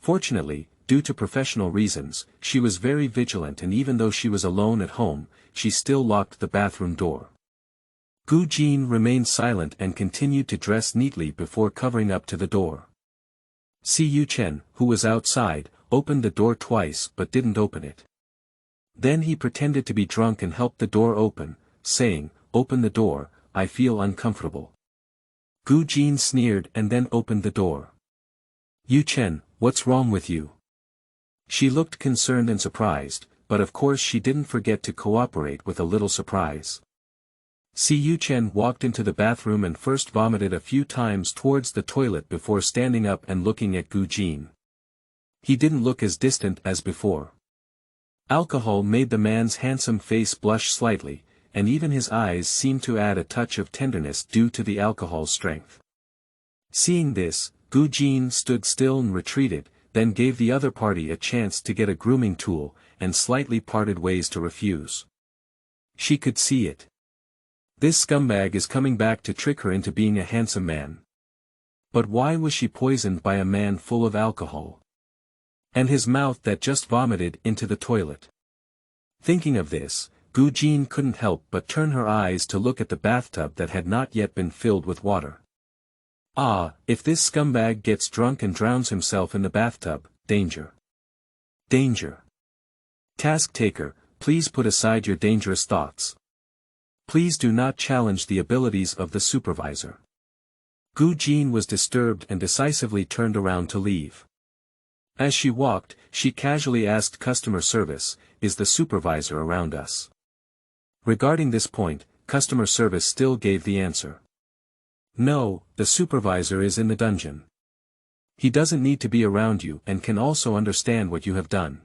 Fortunately, due to professional reasons, she was very vigilant, and even though she was alone at home, she still locked the bathroom door. Gu Jin remained silent and continued to dress neatly before covering up to the door. Si Yuchen, who was outside, opened the door twice but didn't open it. Then he pretended to be drunk and helped the door open, saying, "Open the door, I feel uncomfortable." Gu Jin sneered and then opened the door. "Yuchen, what's wrong with you?" She looked concerned and surprised, but of course she didn't forget to cooperate with a little surprise. Si Yuchen walked into the bathroom and first vomited a few times towards the toilet before standing up and looking at Gu Jin. He didn't look as distant as before. Alcohol made the man's handsome face blush slightly, and even his eyes seemed to add a touch of tenderness due to the alcohol's strength. Seeing this, Gu Jin stood still and retreated, then gave the other party a chance to get a grooming tool, and slightly parted ways to refuse. She could see it. This scumbag is coming back to trick her into being a handsome man. But why was she poisoned by a man full of alcohol? And his mouth that just vomited into the toilet. Thinking of this, Gu Jin couldn't help but turn her eyes to look at the bathtub that had not yet been filled with water. Ah, if this scumbag gets drunk and drowns himself in the bathtub, danger. Danger. Task taker, please put aside your dangerous thoughts. Please do not challenge the abilities of the supervisor. Gu Jin was disturbed and decisively turned around to leave. As she walked, she casually asked customer service, "Is the supervisor around us?" Regarding this point, customer service still gave the answer. "No, the supervisor is in the dungeon. He doesn't need to be around you and can also understand what you have done."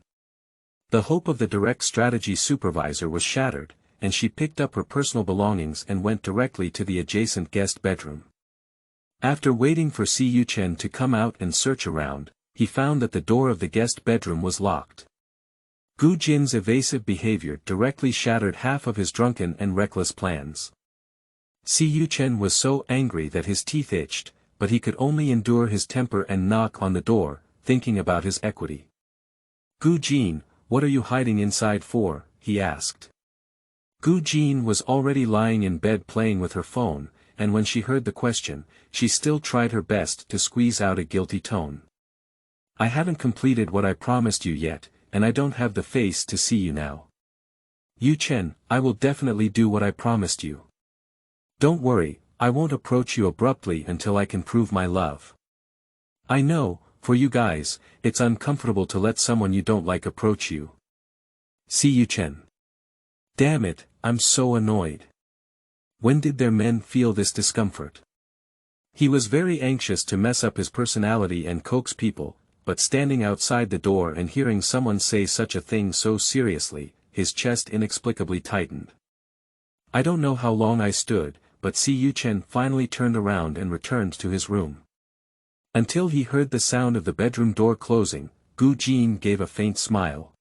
The hope of the direct strategy supervisor was shattered, and she picked up her personal belongings and went directly to the adjacent guest bedroom. After waiting for Si Yuchen to come out and search around, he found that the door of the guest bedroom was locked. Gu Jin's evasive behavior directly shattered half of his drunken and reckless plans. Si Yuchen was so angry that his teeth itched, but he could only endure his temper and knock on the door, thinking about his equity. "Gu Jin, what are you hiding inside for?" he asked. Gu Jin was already lying in bed playing with her phone, and when she heard the question, she still tried her best to squeeze out a guilty tone. "I haven't completed what I promised you yet, and I don't have the face to see you now. Yuchen, I will definitely do what I promised you. Don't worry, I won't approach you abruptly until I can prove my love. I know, for you guys, it's uncomfortable to let someone you don't like approach you." Si Yuchen. Damn it, I'm so annoyed. When did their men feel this discomfort? He was very anxious to mess up his personality and coax people, but standing outside the door and hearing someone say such a thing so seriously, his chest inexplicably tightened. I don't know how long I stood, but Si Yuchen finally turned around and returned to his room. Until he heard the sound of the bedroom door closing, Gu Jin gave a faint smile.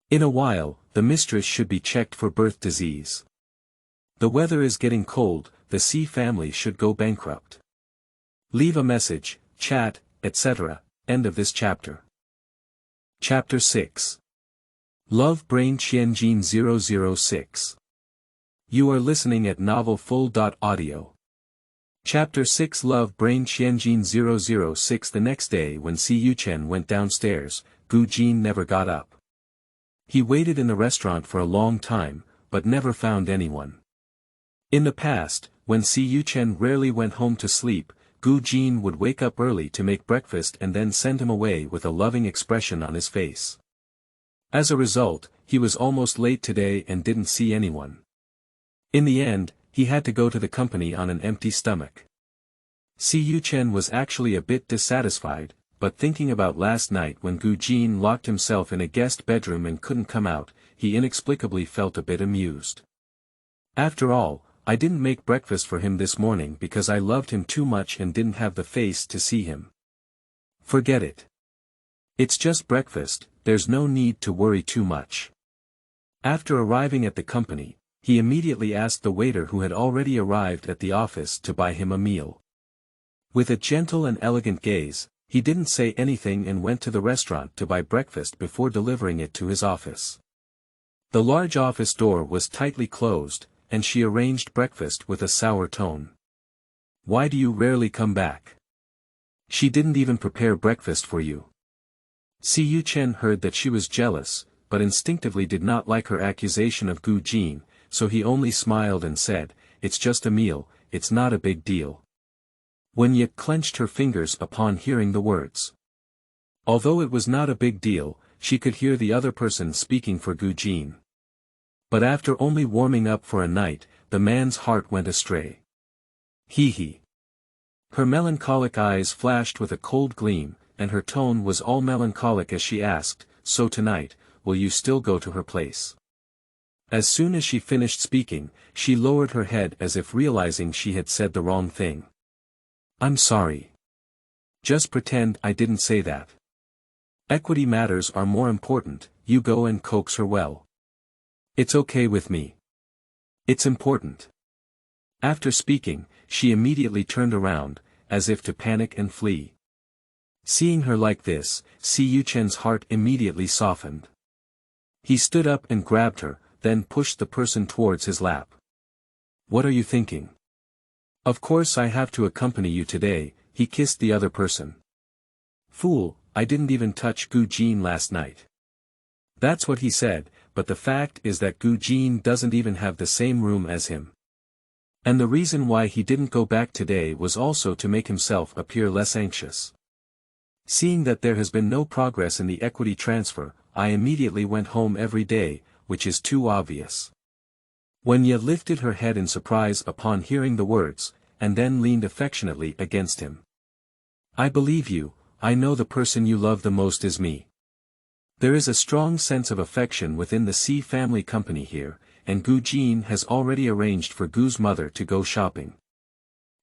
In a while, the mistress should be checked for birth disease. The weather is getting cold, the Si family should go bankrupt. Leave a message, chat, etc. End of this chapter. Chapter 6. Love Brain Qianjin 006. You are listening at novelfull.audio. Chapter 6 Love Brain Qianjin 006. The next day when Si Yuchen went downstairs, Gu Jin never got up. He waited in the restaurant for a long time, but never found anyone. In the past, when Si Yuchen rarely went home to sleep, Gu Jin would wake up early to make breakfast and then send him away with a loving expression on his face. As a result, he was almost late today and didn't see anyone. In the end, he had to go to the company on an empty stomach. Si Yuchen was actually a bit dissatisfied, but thinking about last night when Gu Jin locked himself in a guest bedroom and couldn't come out, he inexplicably felt a bit amused. After all, I didn't make breakfast for him this morning because I loved him too much and didn't have the face to see him. Forget it. It's just breakfast, there's no need to worry too much. After arriving at the company, he immediately asked the waiter who had already arrived at the office to buy him a meal. With a gentle and elegant gaze, he didn't say anything and went to the restaurant to buy breakfast before delivering it to his office. The large office door was tightly closed, and she arranged breakfast with a sour tone. Why do you rarely come back? She didn't even prepare breakfast for you. Qianjin heard that she was jealous, but instinctively did not like her accusation of Qianjin, so he only smiled and said, "It's just a meal, it's not a big deal." Wen clenched her fingers upon hearing the words. Although it was not a big deal, she could hear the other person speaking for Qianjin. But after only warming up for a night, the man's heart went astray. Hee. Her melancholic eyes flashed with a cold gleam, and her tone was all melancholic as she asked, "So tonight, will you still go to her place?" As soon as she finished speaking, she lowered her head as if realizing she had said the wrong thing. "I'm sorry. Just pretend I didn't say that. Equity matters are more important, you go and coax her well. It's okay with me. It's important." After speaking, she immediately turned around, as if to panic and flee. Seeing her like this, Qianjin's heart immediately softened. He stood up and grabbed her, then pushed the person towards his lap. "What are you thinking? Of course I have to accompany you today," he kissed the other person. "Fool, I didn't even touch Qianjin last night." That's what he said, but the fact is that Qianjin doesn't even have the same room as him. And the reason why he didn't go back today was also to make himself appear less anxious. Seeing that there has been no progress in the equity transfer, I immediately went home every day, which is too obvious. Wen lifted her head in surprise upon hearing the words, and then leaned affectionately against him. "I believe you, I know the person you love the most is me." There is a strong sense of affection within the C family company here, and Qianjin has already arranged for Gu's mother to go shopping.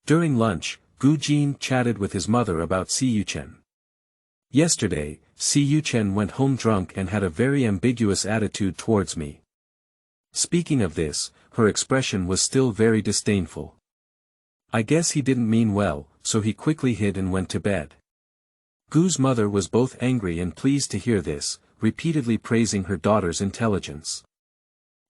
During lunch, Qianjin chatted with his mother about Qianjin. Yesterday, Qianjin went home drunk and had a very ambiguous attitude towards me. Speaking of this, her expression was still very disdainful. I guess he didn't mean well, so he quickly hid and went to bed. Gu's mother was both angry and pleased to hear this, repeatedly praising her daughter's intelligence.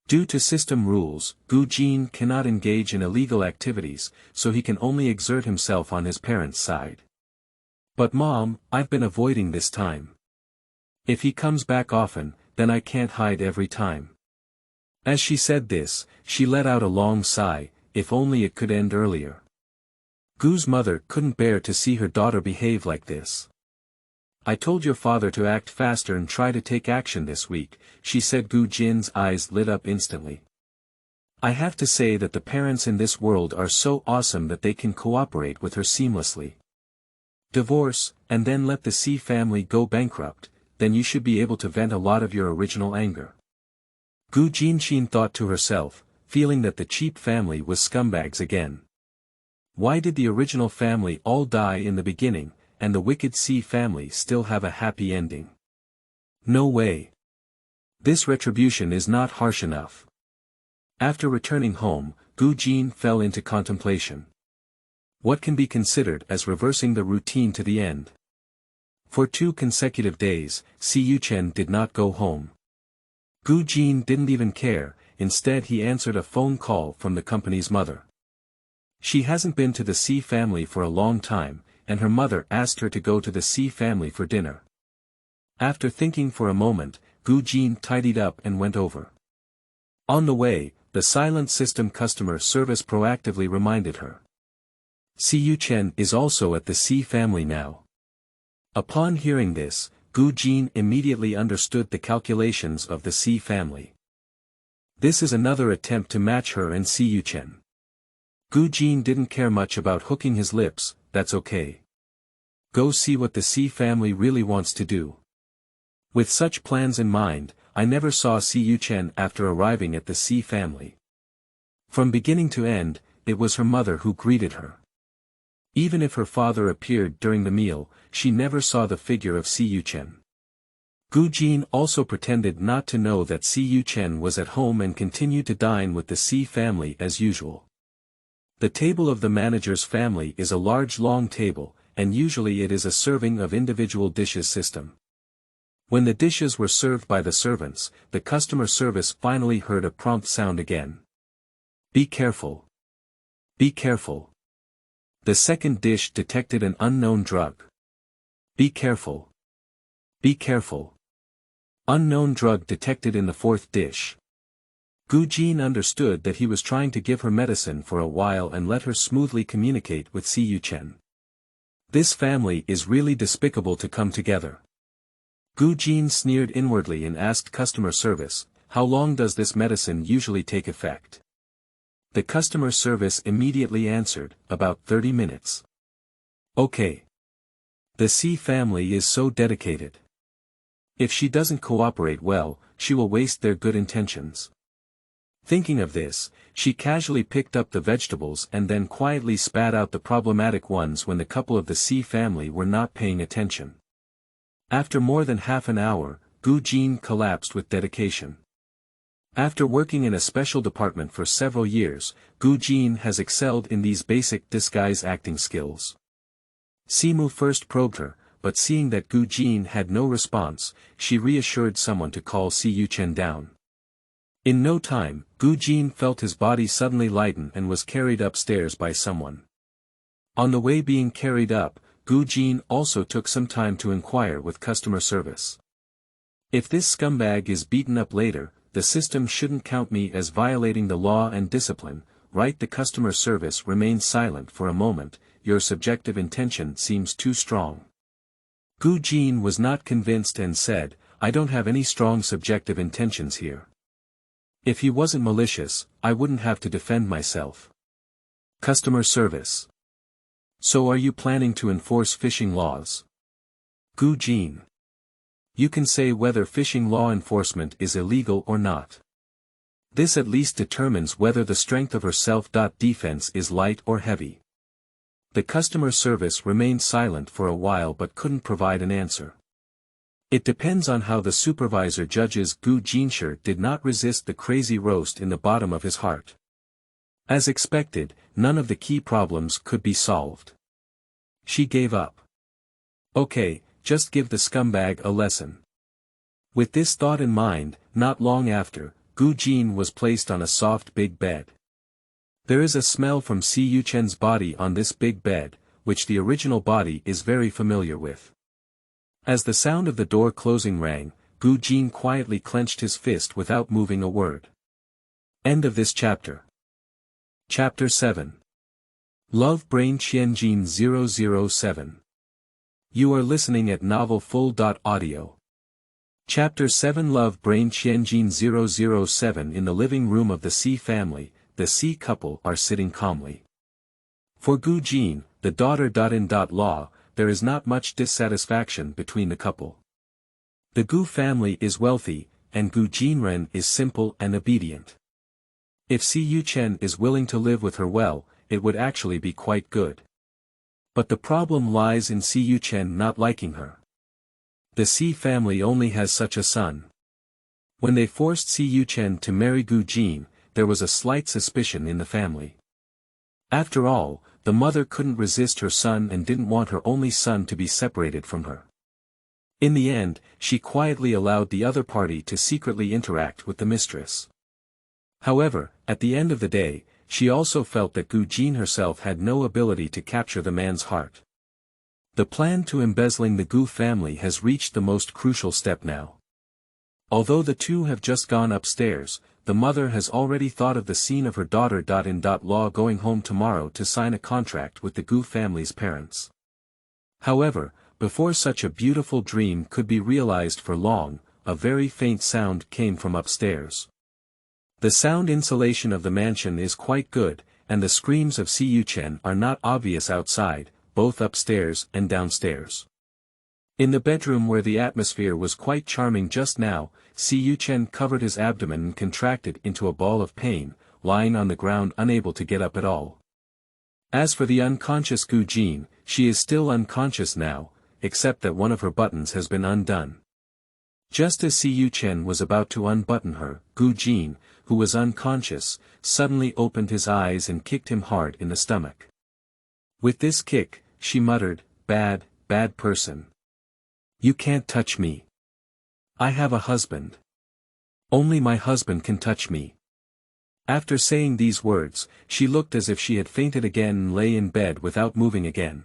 Due to system rules, Qianjin cannot engage in illegal activities, so he can only exert himself on his parents' side. "But Mom, I've been avoiding this time. If he comes back often, then I can't hide every time." As she said this, she let out a long sigh, if only it could end earlier. Gu's mother couldn't bear to see her daughter behave like this. "I told your father to act faster and try to take action this week," she said. Qianjin's eyes lit up instantly. "I have to say that the parents in this world are so awesome that they can cooperate with her seamlessly. Divorce, and then let the C family go bankrupt, then you should be able to vent a lot of your original anger." Qianjin thought to herself, feeling that the cheap family was scumbags again. Why did the original family all die in the beginning, and the wicked C family still have a happy ending? No way. This retribution is not harsh enough. After returning home, Qianjin fell into contemplation. What can be considered as reversing the routine to the end? For 2 consecutive days, Qianjin did not go home. Qianjin didn't even care, instead he answered a phone call from the company's mother. She hasn't been to the C family for a long time, and her mother asked her to go to the C family for dinner. After thinking for a moment, Qianjin tidied up and went over. On the way, the silent system customer service proactively reminded her. Qianjin is also at the C family now. Upon hearing this, Qianjin immediately understood the calculations of the C family. This is another attempt to match her and Qianjin. Qianjin didn't care much about hooking his lips, that's okay. Go see what the C family really wants to do. With such plans in mind, I never saw Qianjin after arriving at the C family. From beginning to end, it was her mother who greeted her. Even if her father appeared during the meal, she never saw the figure of Qianjin. Gu Jin also pretended not to know that Qianjin was at home and continued to dine with the C family as usual. The table of the manager's family is a large long table, and usually it is a serving of individual dishes system. When the dishes were served by the servants, the customer service finally heard a prompt sound again. Be careful. Be careful. The second dish detected an unknown drug. Be careful. Be careful. Unknown drug detected in the fourth dish. Gu Jin understood that he was trying to give her medicine for a while and let her smoothly communicate with Qianjin. This family is really despicable to come together. Gu Jin sneered inwardly and asked customer service, how long does this medicine usually take effect? The customer service immediately answered, about 30 minutes. Okay. The C family is so dedicated. If she doesn't cooperate well, she will waste their good intentions. Thinking of this, she casually picked up the vegetables and then quietly spat out the problematic ones when the couple of the C family were not paying attention. After more than half an hour, Gu Jin collapsed with dedication. After working in a special department for several years, Gu Jin has excelled in these basic disguise acting skills. Simu first probed her, but seeing that Gu Jin had no response, she reassured someone to call Qianjin down. In no time, Gu Jin felt his body suddenly lighten and was carried upstairs by someone. On the way being carried up, Gu Jin also took some time to inquire with customer service. If this scumbag is beaten up later, the system shouldn't count me as violating the law and discipline, right? The customer service remained silent for a moment. Your subjective intention seems too strong. Gu Jin was not convinced and said, I don't have any strong subjective intentions here. If he wasn't malicious, I wouldn't have to defend myself. Customer service. So are you planning to enforce fishing laws? Gu Jin. You can say whether fishing law enforcement is illegal or not. This at least determines whether the strength of her self-defense is light or heavy. The customer service remained silent for a while but couldn't provide an answer. It depends on how the supervisor judges. Gu Jinsher did not resist the crazy roast in the bottom of his heart. As expected, none of the key problems could be solved. She gave up. Okay, just give the scumbag a lesson. With this thought in mind, not long after, Gu Jin was placed on a soft big bed. There is a smell from Qianjin's body on this big bed, which the original body is very familiar with. As the sound of the door closing rang, Gu Jin quietly clenched his fist without moving a word. End of this chapter. Chapter 7. Love Brain Qianjin 007. You are listening at novelfull.audio. Chapter 7. Love Brain Qianjin 007. In the living room of the C family, the C couple are sitting calmly. For Gu Jin, the daughter-in-law, there is not much dissatisfaction between the couple. The Gu family is wealthy, and Gu Jinren is simple and obedient. If Qianjin is willing to live with her well, it would actually be quite good. But the problem lies in Qianjin not liking her. The C family only has such a son. When they forced Qianjin to marry Gu Jin, there was a slight suspicion in the family. After all, the mother couldn't resist her son and didn't want her only son to be separated from her. In the end, she quietly allowed the other party to secretly interact with the mistress. However, at the end of the day, she also felt that Gu Jin herself had no ability to capture the man's heart. The plan to embezzling the Gu family has reached the most crucial step now. Although the two have just gone upstairs, the mother has already thought of the scene of her daughter-in-law going home tomorrow to sign a contract with the Gu family's parents. However, before such a beautiful dream could be realized for long, a very faint sound came from upstairs. The sound insulation of the mansion is quite good, and the screams of Qianjin are not obvious outside, both upstairs and downstairs. In the bedroom where the atmosphere was quite charming just now, Qianjin covered his abdomen and contracted into a ball of pain, lying on the ground unable to get up at all. As for the unconscious Gu Jin, she is still unconscious now, except that one of her buttons has been undone. Just as Siyu Chen was about to unbutton her, Gu Jin, who was unconscious, suddenly opened his eyes and kicked him hard in the stomach. With this kick, she muttered, "Bad, bad person. You can't touch me. I have a husband. Only my husband can touch me." After saying these words, she looked as if she had fainted again and lay in bed without moving again.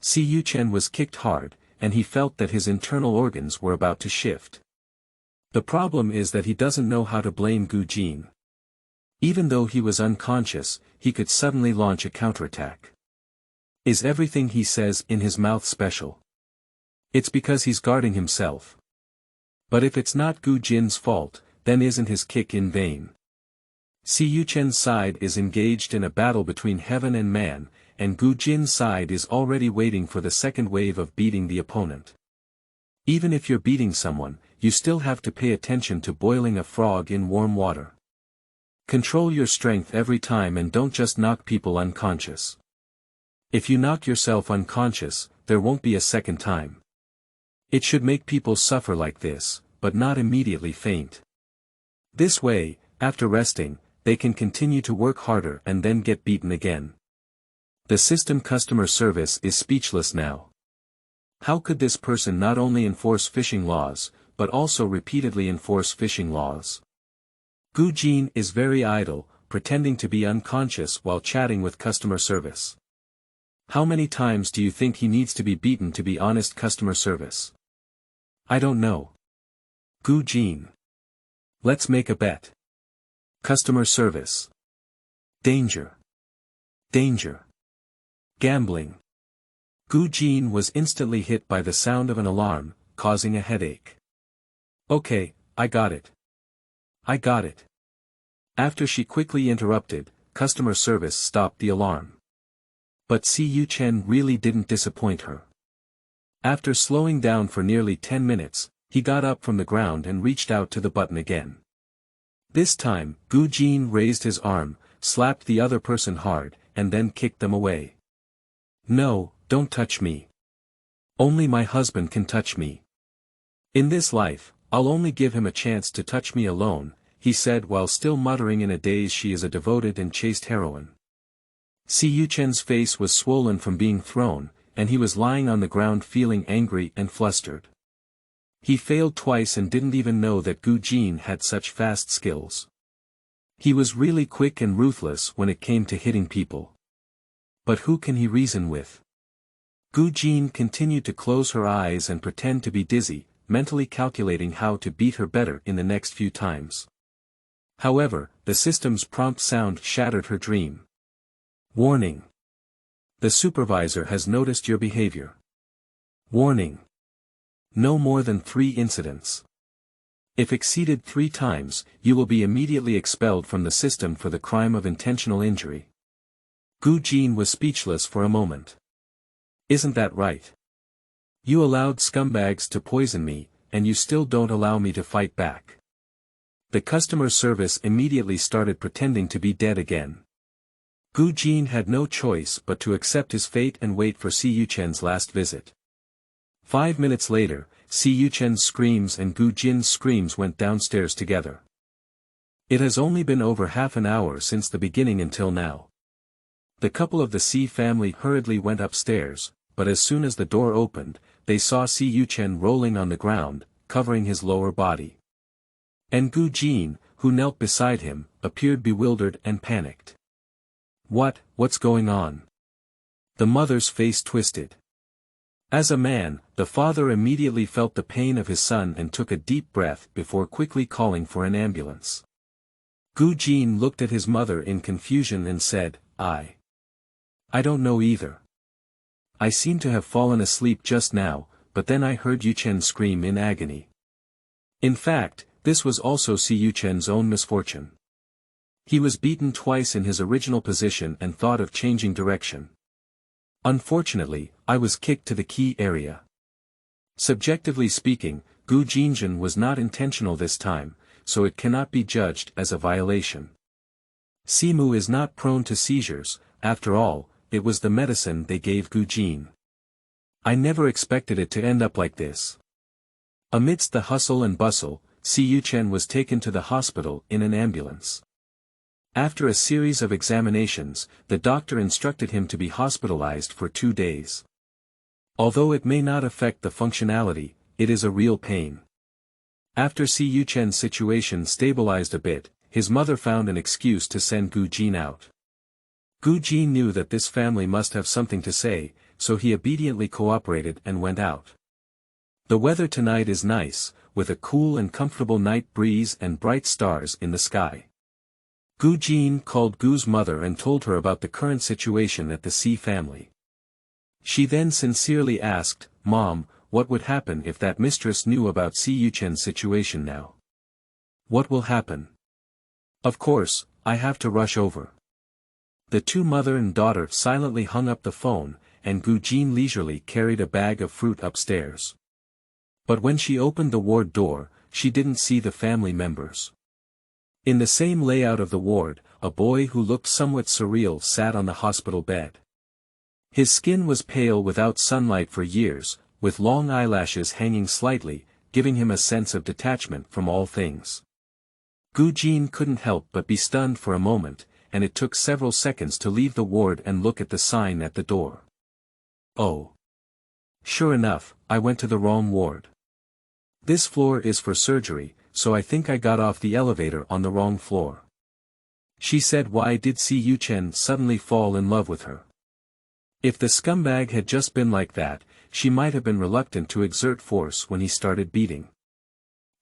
Siyu Chen was kicked hard, and he felt that his internal organs were about to shift. The problem is that he doesn't know how to blame Gu Jin. Even though he was unconscious, he could suddenly launch a counterattack. Is everything he says in his mouth special? It's because he's guarding himself. But if it's not Gu Jin's fault, then isn't his kick in vain? Siyu Chen's side is engaged in a battle between heaven and man, and Gu Jin's side is already waiting for the second wave of beating the opponent. Even if you're beating someone, you still have to pay attention to boiling a frog in warm water. Control your strength every time and don't just knock people unconscious. If you knock yourself unconscious, there won't be a second time. It should make people suffer like this, but not immediately faint. This way, after resting, they can continue to work harder and then get beaten again. The system customer service is speechless now. How could this person not only enforce fishing laws, but also repeatedly enforce fishing laws? Gu Jin is very idle, pretending to be unconscious while chatting with customer service. How many times do you think he needs to be beaten to be honest customer service? I don't know. Gu Jin. Let's make a bet. Customer service. Danger. Danger. Gambling. Gu Jin was instantly hit by the sound of an alarm, causing a headache. Okay, I got it. I got it. After she quickly interrupted, customer service stopped the alarm. But Siyu Chen really didn't disappoint her. After slowing down for nearly 10 minutes, he got up from the ground and reached out to the button again. This time, Gu Jin raised his arm, slapped the other person hard, and then kicked them away. No, don't touch me. Only my husband can touch me. In this life, I'll only give him a chance to touch me alone, he said while still muttering in a daze she is a devoted and chaste heroine. Siyu Chen's face was swollen from being thrown, and he was lying on the ground feeling angry and flustered. He failed twice and didn't even know that Gu Jin had such fast skills. He was really quick and ruthless when it came to hitting people. But who can he reason with? Gu Jin continued to close her eyes and pretend to be dizzy, mentally calculating how to beat her better in the next few times. However, the system's prompt sound shattered her dream. Warning. The supervisor has noticed your behavior. Warning. No more than 3 incidents. If exceeded 3 times, you will be immediately expelled from the system for the crime of intentional injury. Gu Jin was speechless for a moment. Isn't that right? You allowed scumbags to poison me, and you still don't allow me to fight back. The customer service immediately started pretending to be dead again. Gu Jin had no choice but to accept his fate and wait for Siyu Chen's last visit. 5 minutes later, Siyu Chen's screams and Gu Jin's screams went downstairs together. It has only been over half an hour since the beginning until now. The couple of the Si family hurriedly went upstairs, but as soon as the door opened, they saw Siyu Chen rolling on the ground, covering his lower body. And Gu Jin, who knelt beside him, appeared bewildered and panicked. What's going on? The mother's face twisted. As a man, the father immediately felt the pain of his son and took a deep breath before quickly calling for an ambulance. Gu Jin looked at his mother in confusion and said, I don't know either. I seem to have fallen asleep just now, but then I heard Yu Chen scream in agony. In fact, this was also Siyu Chen's own misfortune. He was beaten twice in his original position and thought of changing direction. Unfortunately, I was kicked to the key area. Subjectively speaking, Gu Qianjin was not intentional this time, so it cannot be judged as a violation. Simu is not prone to seizures, after all, it was the medicine they gave Qianjin. I never expected it to end up like this. Amidst the hustle and bustle, Qianjin was taken to the hospital in an ambulance. After a series of examinations, the doctor instructed him to be hospitalized for 2 days. Although it may not affect the functionality, it is a real pain. After Qianjin's situation stabilized a bit, his mother found an excuse to send Qianjin out. Qianjin knew that this family must have something to say, so he obediently cooperated and went out. The weather tonight is nice, with a cool and comfortable night breeze and bright stars in the sky. Qianjin called Gu's mother and told her about the current situation at the C family. She then sincerely asked, "Mom, what would happen if that mistress knew about Qianjin's situation now? What will happen? Of course, I have to rush over." The two mother and daughter silently hung up the phone, and Qianjin leisurely carried a bag of fruit upstairs. But when she opened the ward door, she didn't see the family members. In the same layout of the ward, a boy who looked somewhat surreal sat on the hospital bed. His skin was pale without sunlight for years, with long eyelashes hanging slightly, giving him a sense of detachment from all things. Qianjin couldn't help but be stunned for a moment, and it took several seconds to leave the ward and look at the sign at the door. Oh. Sure enough, I went to the wrong ward. This floor is for surgery, so I think I got off the elevator on the wrong floor. She said. Why did Qianjin suddenly fall in love with her? If the scumbag had just been like that, she might have been reluctant to exert force when he started beating.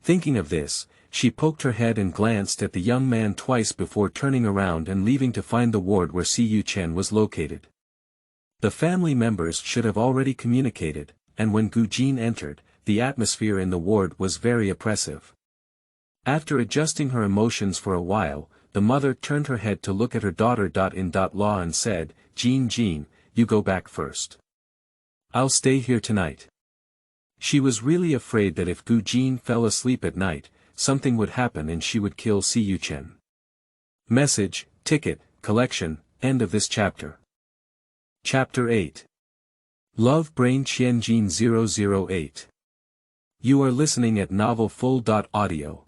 Thinking of this, she poked her head and glanced at the young man twice before turning around and leaving to find the ward where Qianjin was located. The family members should have already communicated, and when Qianjin entered, the atmosphere in the ward was very oppressive. After adjusting her emotions for a while, the mother turned her head to look at her daughter. In law and said, "Qianjin, you go back first. I'll stay here tonight." She was really afraid that if Qianjin fell asleep at night, something would happen and she would kill Qianjin. Message, ticket, collection, end of this chapter. Chapter 8. Love Brain Qianjin 008. You are listening at novelfull.audio.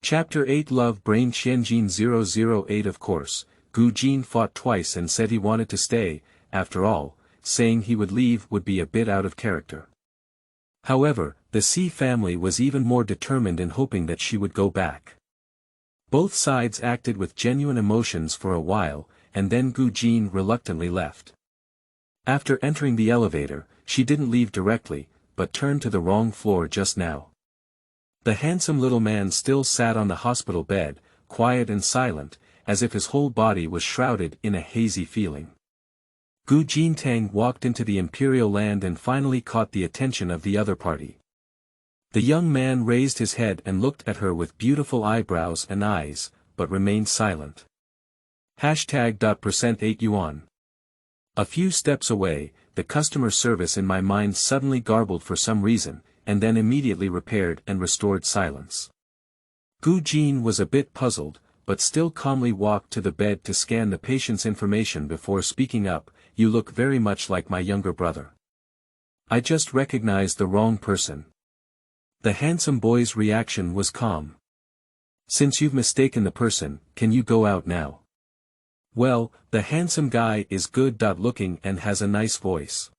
Chapter 8. Love Brain Qianjin 008. Of course, Qianjin fought twice and said he wanted to stay. After all, saying he would leave would be a bit out of character. However, the C family was even more determined in hoping that she would go back. Both sides acted with genuine emotions for a while, and then Qianjin reluctantly left. After entering the elevator, she didn't leave directly, but turned to the wrong floor just now. The handsome little man still sat on the hospital bed, quiet and silent, as if his whole body was shrouded in a hazy feeling. Qianjin walked into the imperial land and finally caught the attention of the other party. The young man raised his head and looked at her with beautiful eyebrows and eyes, but remained silent. #8 yuan. A few steps away, the customer service in my mind suddenly garbled for some reason, and then immediately repaired and restored silence. Qianjin was a bit puzzled, but still calmly walked to the bed to scan the patient's information before speaking up. "You look very much like my younger brother. I just recognized the wrong person." The handsome boy's reaction was calm. "Since you've mistaken the person, can you go out now?" "Well, the handsome guy is good looking and has a nice voice."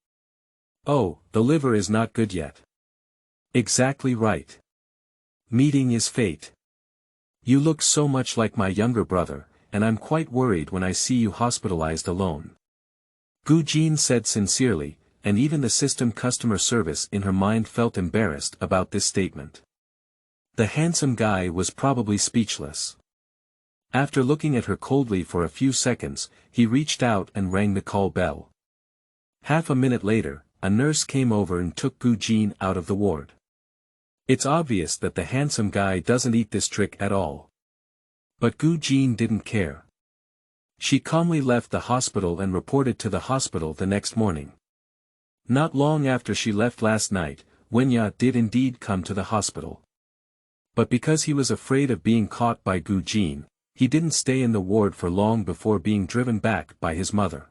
"Oh, the liver is not good yet." "Exactly right. Meeting is fate. You look so much like my younger brother, and I'm quite worried when I see you hospitalized alone." Qianjin said sincerely, and even the system customer service in her mind felt embarrassed about this statement. The handsome guy was probably speechless. After looking at her coldly for a few seconds, he reached out and rang the call bell. Half a minute later, a nurse came over and took Qianjin out of the ward. It's obvious that the handsome guy doesn't eat this trick at all. But Qianjin didn't care. She calmly left the hospital and reported to the hospital the next morning. Not long after she left last night, Wenya did indeed come to the hospital. But because he was afraid of being caught by Qianjin, he didn't stay in the ward for long before being driven back by his mother.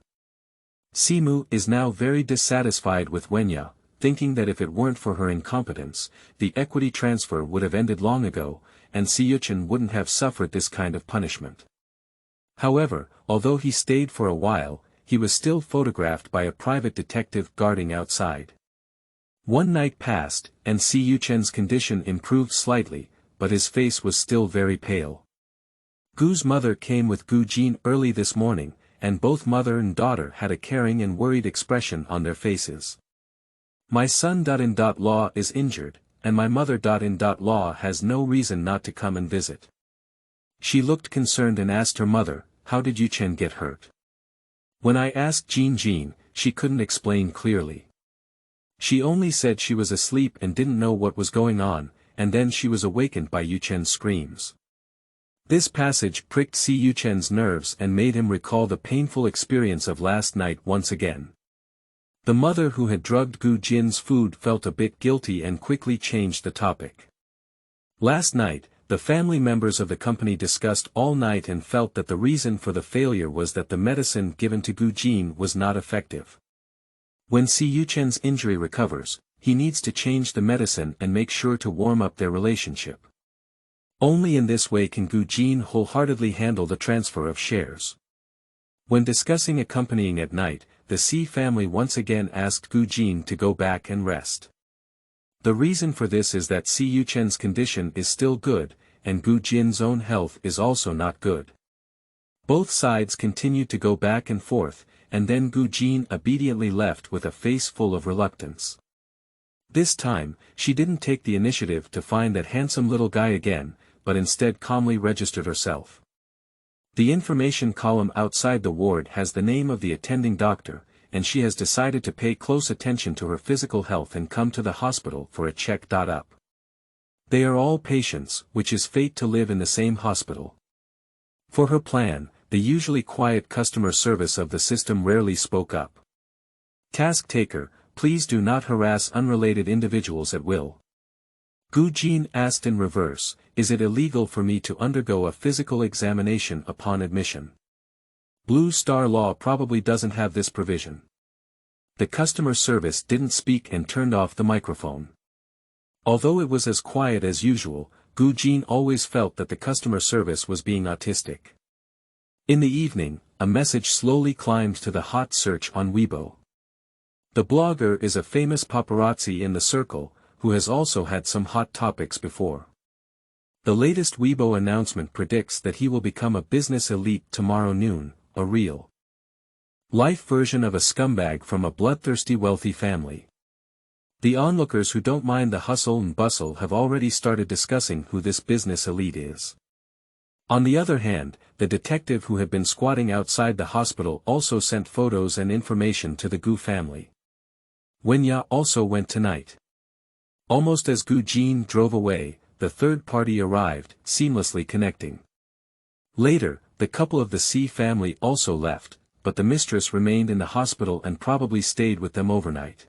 Simu is now very dissatisfied with Wenya, thinking that if it weren't for her incompetence, the equity transfer would have ended long ago, and Siyuchen wouldn't have suffered this kind of punishment. However, although he stayed for a while, he was still photographed by a private detective guarding outside. One night passed, and Siyuchen's condition improved slightly, but his face was still very pale. Gu's mother came with Gu Jin early this morning, and both mother and daughter had a caring and worried expression on their faces. My son.in.law is injured, and my mother.in.law has no reason not to come and visit. She looked concerned and asked her mother, how did Yuchen get hurt? When I asked Qianjin, she couldn't explain clearly. She only said she was asleep and didn't know what was going on, and then she was awakened by Yuchen's screams. This passage pricked Yuchen's nerves and made him recall the painful experience of last night once again. The mother who had drugged Gu Jin's food felt a bit guilty and quickly changed the topic. Last night, the family members of the company discussed all night and felt that the reason for the failure was that the medicine given to Gu Jin was not effective. When Yuchen's injury recovers, he needs to change the medicine and make sure to warm up their relationship. Only in this way can Gu Jin wholeheartedly handle the transfer of shares. When discussing accompanying at night, the C family once again asked Gu Jin to go back and rest. The reason for this is that Yuchen's condition is still good, and Gu Jin's own health is also not good. Both sides continued to go back and forth, and then Gu Jin obediently left with a face full of reluctance. This time, she didn't take the initiative to find that handsome little guy again, but instead calmly registered herself. The information column outside the ward has the name of the attending doctor, and she has decided to pay close attention to her physical health and come to the hospital for a check-up. They are all patients, which is fate to live in the same hospital. For her plan, the usually quiet customer service of the system rarely spoke up. Task taker, please do not harass unrelated individuals at will. Gu Jin asked in reverse, is it illegal for me to undergo a physical examination upon admission? Blue Star Law probably doesn't have this provision. The customer service didn't speak and turned off the microphone. Although it was as quiet as usual, Gu Jin always felt that the customer service was being autistic. In the evening, a message slowly climbed to the hot search on Weibo. The blogger is a famous paparazzi in the circle, who has also had some hot topics before. The latest Weibo announcement predicts that he will become a business elite tomorrow noon, a real life version of a scumbag from a bloodthirsty wealthy family. The onlookers who don't mind the hustle and bustle have already started discussing who this business elite is. On the other hand, the detective who had been squatting outside the hospital also sent photos and information to the Gu family. Wenya also went tonight. Almost as Gu Jin drove away, the third party arrived, seamlessly connecting. Later, the couple of the C family also left, but the mistress remained in the hospital and probably stayed with them overnight.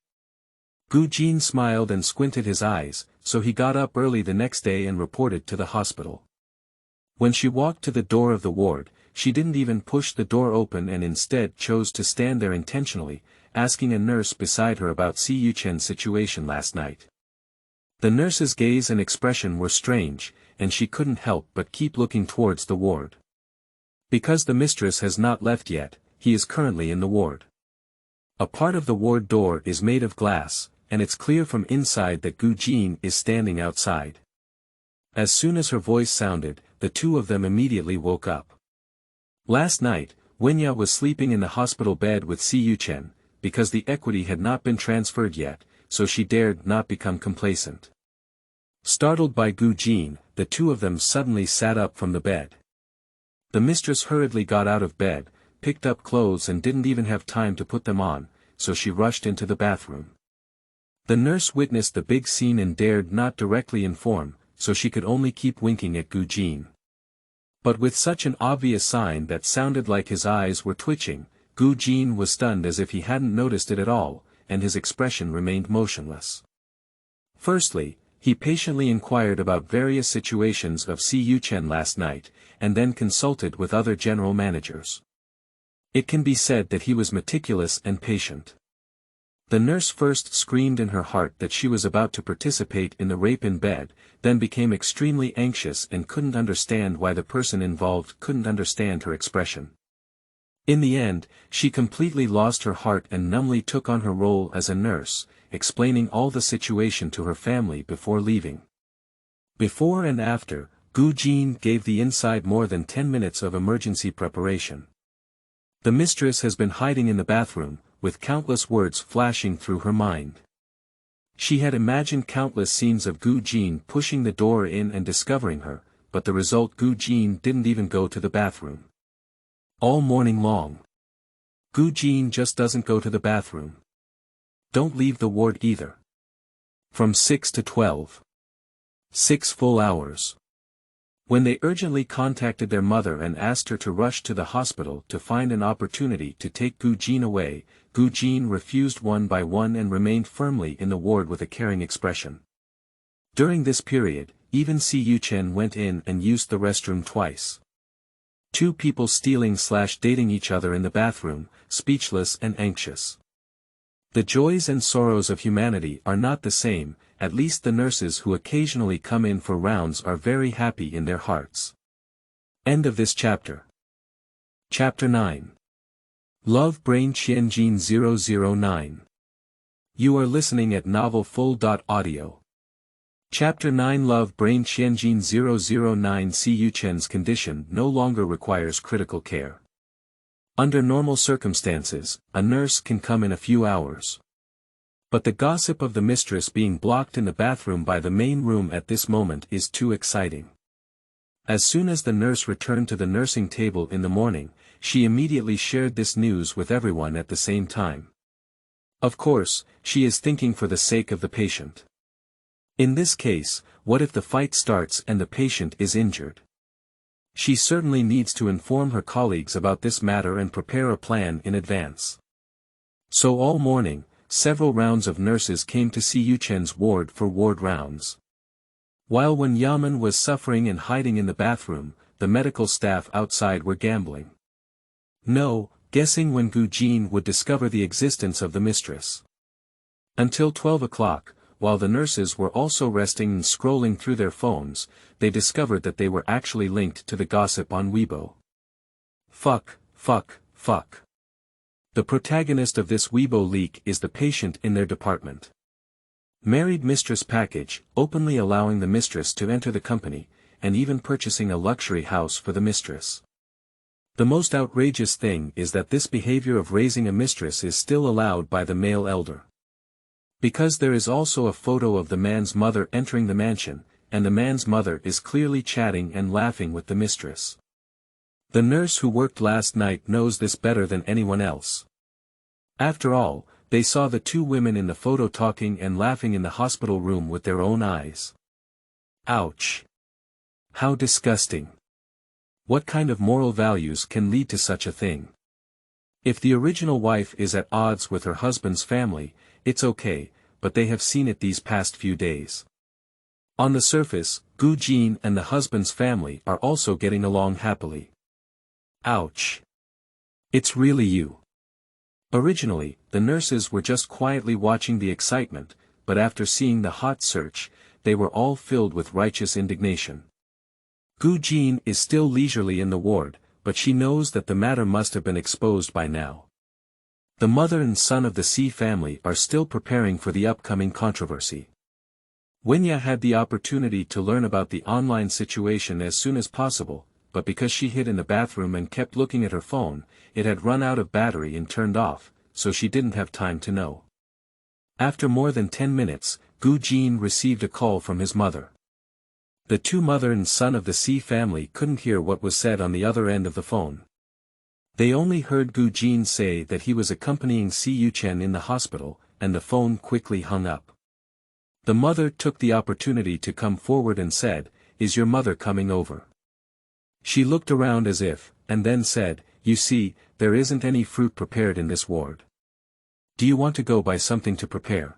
Gu Jin smiled and squinted his eyes, so he got up early the next day and reported to the hospital. When she walked to the door of the ward, she didn't even push the door open and instead chose to stand there intentionally, asking a nurse beside her about Yuchen's situation last night. The nurse's gaze and expression were strange, and she couldn't help but keep looking towards the ward. Because the mistress has not left yet, he is currently in the ward. A part of the ward door is made of glass, and it's clear from inside that Gu Jin is standing outside. As soon as her voice sounded, the two of them immediately woke up. Last night, Wenya was sleeping in the hospital bed with Yuchen, because the equity had not been transferred yet, so she dared not become complacent. Startled by Gu Jin, the two of them suddenly sat up from the bed. The mistress hurriedly got out of bed, picked up clothes and didn't even have time to put them on, so she rushed into the bathroom. The nurse witnessed the big scene and dared not directly inform, so she could only keep winking at Gu Jin. But with such an obvious sign that sounded like his eyes were twitching, Gu Jin was stunned as if he hadn't noticed it at all, and his expression remained motionless. Firstly, He patiently inquired about various situations of Qianjin last night, and then consulted with other general managers. It can be said that he was meticulous and patient. The nurse first screamed in her heart that she was about to participate in the rape in bed, then became extremely anxious and couldn't understand why the person involved couldn't understand her expression. In the end, she completely lost her heart and numbly took on her role as a nurse, explaining all the situation to her family before leaving. Before and after, Qianjin gave the inside more than 10 minutes of emergency preparation. The mistress has been hiding in the bathroom, with countless words flashing through her mind. She had imagined countless scenes of Qianjin pushing the door in and discovering her, but the result Qianjin didn't even go to the bathroom. All morning long. Qianjin just doesn't go to the bathroom. Don't leave the ward either. From 6 to 12. 6 full hours. When they urgently contacted their mother and asked her to rush to the hospital to find an opportunity to take Qianjin away, Qianjin refused one by one and remained firmly in the ward with a caring expression. During this period, even Qianjin went in and used the restroom twice. Two people stealing/dating each other in the bathroom, speechless and anxious. The joys and sorrows of humanity are not the same. At least the nurses who occasionally come in for rounds are very happy in their hearts. End of this chapter. Chapter 9. Love Brain Qianjin 009. You are listening at novelfull.audio. Chapter 9 Love Brain Qianjin 009 Qianjin's condition no longer requires critical care. Under normal circumstances, a nurse can come in a few hours. But the gossip of the mistress being blocked in the bathroom by the main room at this moment is too exciting. As soon as the nurse returned to the nursing table in the morning, she immediately shared this news with everyone at the same time. Of course, she is thinking for the sake of the patient. In this case, what if the fight starts and the patient is injured? She certainly needs to inform her colleagues about this matter and prepare a plan in advance. So all morning, several rounds of nurses came to Qianjin's ward for ward rounds. While Wen Yamen was suffering and hiding in the bathroom, the medical staff outside were gambling. No, guessing when Qianjin would discover the existence of the mistress. Until 12 o'clock, while the nurses were also resting and scrolling through their phones, they discovered that they were actually linked to the gossip on Weibo. Fuck. The protagonist of this Weibo leak is the patient in their department. Married mistress package, openly allowing the mistress to enter the company, and even purchasing a luxury house for the mistress. The most outrageous thing is that this behavior of raising a mistress is still allowed by the male elder. Because there is also a photo of the man's mother entering the mansion, and the man's mother is clearly chatting and laughing with the mistress. The nurse who worked last night knows this better than anyone else. After all, they saw the two women in the photo talking and laughing in the hospital room with their own eyes. Ouch! How disgusting! What kind of moral values can lead to such a thing? If the original wife is at odds with her husband's family, it's okay, but they have seen it these past few days. On the surface, Qianjin and the husband's family are also getting along happily. Ouch! It's really you. Originally, the nurses were just quietly watching the excitement, but after seeing the hot search, they were all filled with righteous indignation. Qianjin is still leisurely in the ward, but she knows that the matter must have been exposed by now. The mother and son of the C family are still preparing for the upcoming controversy. Wenya had the opportunity to learn about the online situation as soon as possible, but because she hid in the bathroom and kept looking at her phone, it had run out of battery and turned off, so she didn't have time to know. After more than 10 minutes, Qianjin received a call from his mother. The two mother and son of the C family couldn't hear what was said on the other end of the phone. They only heard Qianjin say that he was accompanying Qianjin in the hospital, and the phone quickly hung up. The mother took the opportunity to come forward and said, "Is your mother coming over?" She looked around as if, and then said, "You see, there isn't any fruit prepared in this ward. Do you want to go buy something to prepare?"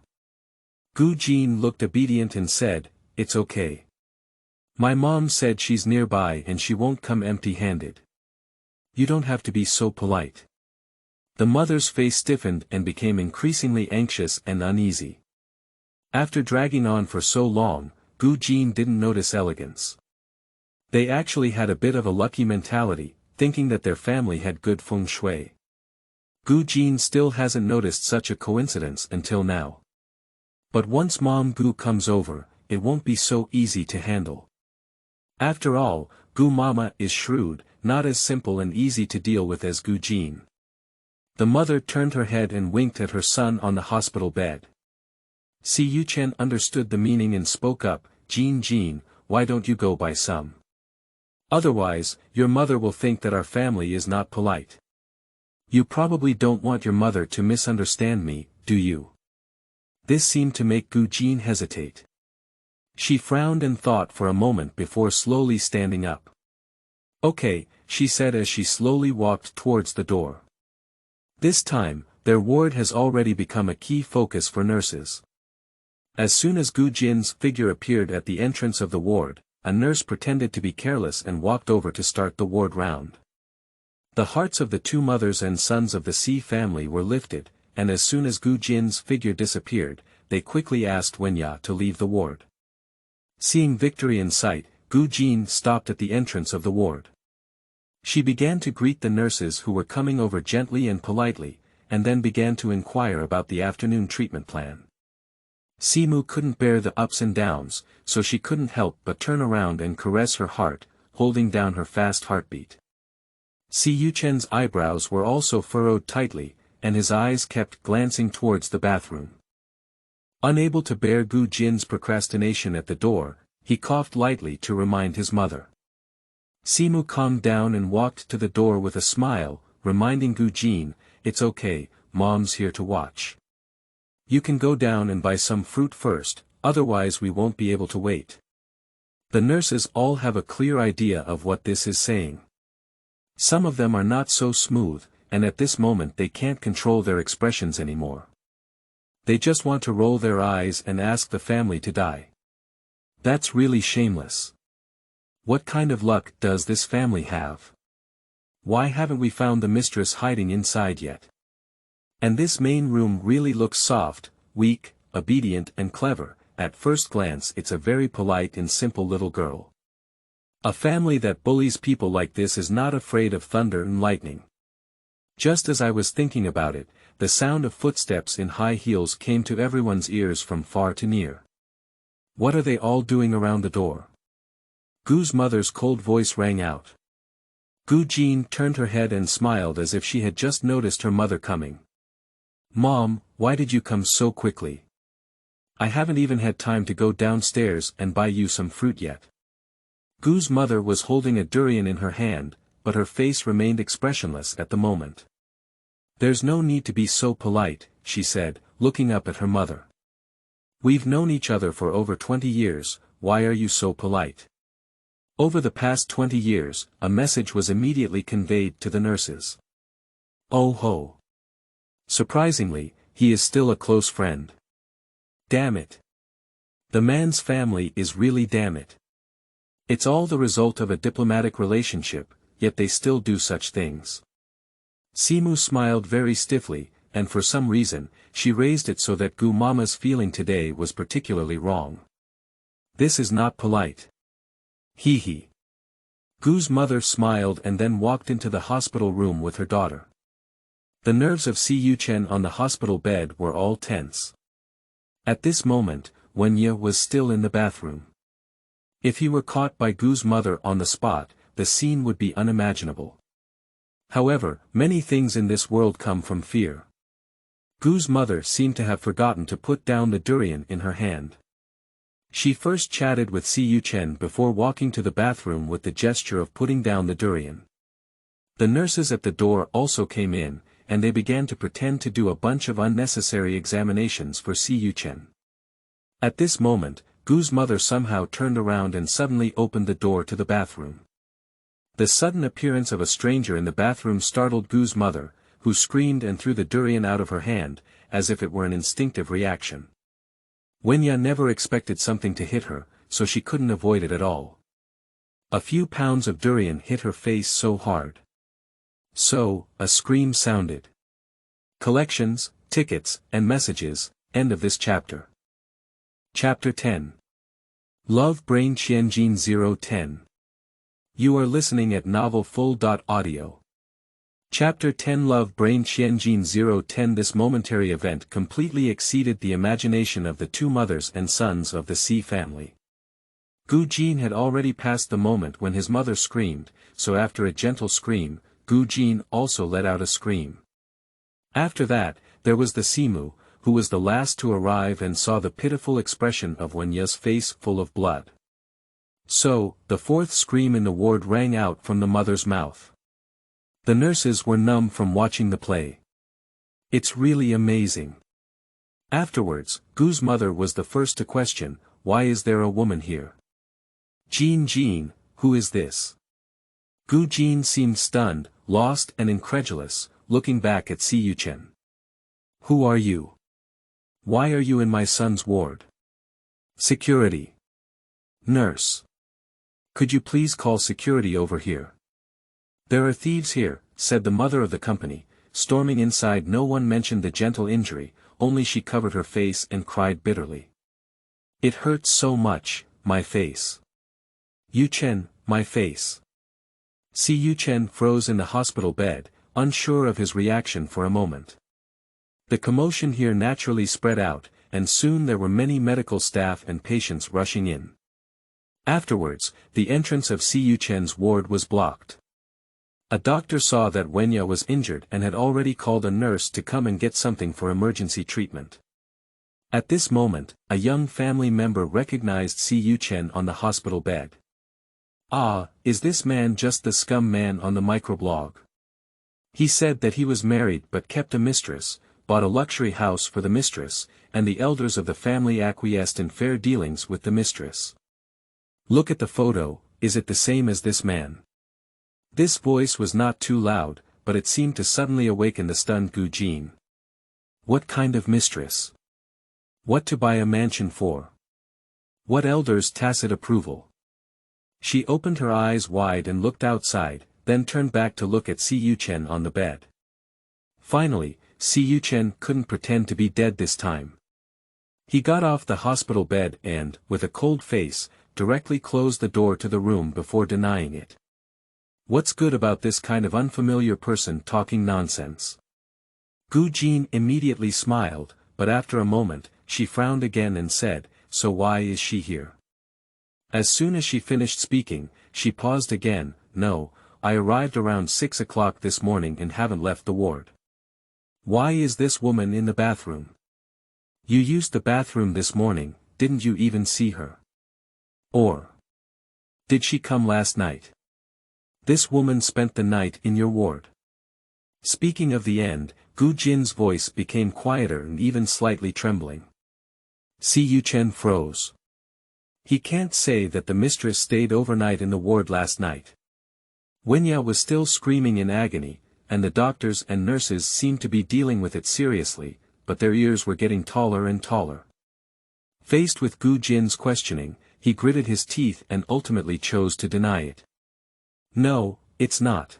Qianjin looked obedient and said, it's okay. My mom said she's nearby and she won't come empty-handed. You don't have to be so polite. The mother's face stiffened and became increasingly anxious and uneasy. After dragging on for so long, Qianjin didn't notice elegance. They actually had a bit of a lucky mentality, thinking that their family had good feng shui. Qianjin still hasn't noticed such a coincidence until now. But once Mom Gu comes over, it won't be so easy to handle. After all, Gu Mama is shrewd, not as simple and easy to deal with as Qianjin. The mother turned her head and winked at her son on the hospital bed. Si Yuchen understood the meaning and spoke up, Qianjin, why don't you go by some? Otherwise, your mother will think that our family is not polite. You probably don't want your mother to misunderstand me, do you? This seemed to make Qianjin hesitate. She frowned and thought for a moment before slowly standing up. Okay, she said as she slowly walked towards the door. This time, their ward has already become a key focus for nurses. As soon as Qianjin's figure appeared at the entrance of the ward, a nurse pretended to be careless and walked over to start the ward round. The hearts of the two mothers and sons of the Si family were lifted, and as soon as Qianjin's figure disappeared, they quickly asked Wenya to leave the ward. Seeing victory in sight, Qianjin stopped at the entrance of the ward. She began to greet the nurses who were coming over gently and politely, and then began to inquire about the afternoon treatment plan. Simu couldn't bear the ups and downs, so she couldn't help but turn around and caress her heart, holding down her fast heartbeat. Si Yuchen's eyebrows were also furrowed tightly, and his eyes kept glancing towards the bathroom. Unable to bear Qianjin's procrastination at the door, he coughed lightly to remind his mother. Simu calmed down and walked to the door with a smile, reminding Qianjin, it's okay, Mom's here to watch. You can go down and buy some fruit first, otherwise we won't be able to wait. The nurses all have a clear idea of what this is saying. Some of them are not so smooth, and at this moment they can't control their expressions anymore. They just want to roll their eyes and ask the family to die. That's really shameless. What kind of luck does this family have? Why haven't we found the mistress hiding inside yet? And this main room really looks soft, weak, obedient and clever. At first glance it's a very polite and simple little girl. A family that bullies people like this is not afraid of thunder and lightning. Just as I was thinking about it, the sound of footsteps in high heels came to everyone's ears from far to near. What are they all doing around the door? Gu's mother's cold voice rang out. Qianjin turned her head and smiled as if she had just noticed her mother coming. Mom, why did you come so quickly? I haven't even had time to go downstairs and buy you some fruit yet. Gu's mother was holding a durian in her hand, but her face remained expressionless at the moment. There's no need to be so polite, she said, looking up at her mother. We've known each other for over 20 years, why are you so polite? Over the past 20 years, a message was immediately conveyed to the nurses. Oh ho! Surprisingly, he is still a close friend. Damn it! The man's family is really damn it. It's all the result of a diplomatic relationship, yet they still do such things. Simu smiled very stiffly, and for some reason, she raised it so that Gu Mama's feeling today was particularly wrong. This is not polite. Hee hee. Gu's mother smiled and then walked into the hospital room with her daughter. The nerves of Si Yuchen on the hospital bed were all tense. At this moment, Wenya was still in the bathroom. If he were caught by Gu's mother on the spot, the scene would be unimaginable. However, many things in this world come from fear. Gu's mother seemed to have forgotten to put down the durian in her hand. She first chatted with Si Yuchen before walking to the bathroom with the gesture of putting down the durian. The nurses at the door also came in, and they began to pretend to do a bunch of unnecessary examinations for Si Yuchen. At this moment, Gu's mother somehow turned around and suddenly opened the door to the bathroom. The sudden appearance of a stranger in the bathroom startled Gu's mother, who screamed and threw the durian out of her hand, as if it were an instinctive reaction. Wenya never expected something to hit her, so she couldn't avoid it at all. A few pounds of durian hit her face so hard. So, a scream sounded. Collections, tickets, and messages, end of this chapter. Chapter 10. Love Brain Qianjin 010. You are listening at novelfull.audio. Chapter 10 Love Brain Qianjin 010. This momentary event completely exceeded the imagination of the two mothers and sons of the C family. Gu Jin had already passed the moment when his mother screamed, so after a gentle scream, Gu Jin also let out a scream. After that, there was the Simu, who was the last to arrive and saw the pitiful expression of Wenya's face full of blood. So, the fourth scream in the ward rang out from the mother's mouth. The nurses were numb from watching the play. It's really amazing. Afterwards, Gu's mother was the first to question, why is there a woman here? Jin, who is this? Gu Jin seemed stunned, lost and incredulous, looking back at Si Yuchen. Who are you? Why are you in my son's ward? Security. Nurse. Could you please call security over here? There are thieves here, said the mother of the company, storming inside. No one mentioned the gentle injury, only she covered her face and cried bitterly. It hurts so much, my face. Yuchen, my face. Si Yuchen froze in the hospital bed, unsure of his reaction for a moment. The commotion here naturally spread out, and soon there were many medical staff and patients rushing in. Afterwards, the entrance of Si Yuchen's ward was blocked. A doctor saw that Wenya was injured and had already called a nurse to come and get something for emergency treatment. At this moment, a young family member recognized Si Yuchen on the hospital bed. Ah, is this man just the scum man on the microblog? He said that he was married but kept a mistress, bought a luxury house for the mistress, and the elders of the family acquiesced in fair dealings with the mistress. Look at the photo, is it the same as this man? This voice was not too loud, but it seemed to suddenly awaken the stunned Gu Jin. What kind of mistress? What to buy a mansion for? What elders' tacit approval? She opened her eyes wide and looked outside, then turned back to look at Si Yuchen on the bed. Finally, Si Yuchen couldn't pretend to be dead this time. He got off the hospital bed and, with a cold face, directly closed the door to the room before denying it. What's good about this kind of unfamiliar person talking nonsense? Gu Jin immediately smiled, but after a moment, she frowned again and said, so why is she here? As soon as she finished speaking, she paused again. No, I arrived around 6 o'clock this morning and haven't left the ward. Why is this woman in the bathroom? You used the bathroom this morning, didn't you even see her? Or did she come last night? This woman spent the night in your ward. Speaking of the end, Gu Jin's voice became quieter and even slightly trembling. Si Yuchen froze. He can't say that the mistress stayed overnight in the ward last night. Wenya was still screaming in agony, and the doctors and nurses seemed to be dealing with it seriously, but their ears were getting taller and taller. Faced with Gu Jin's questioning, he gritted his teeth and ultimately chose to deny it. No, it's not.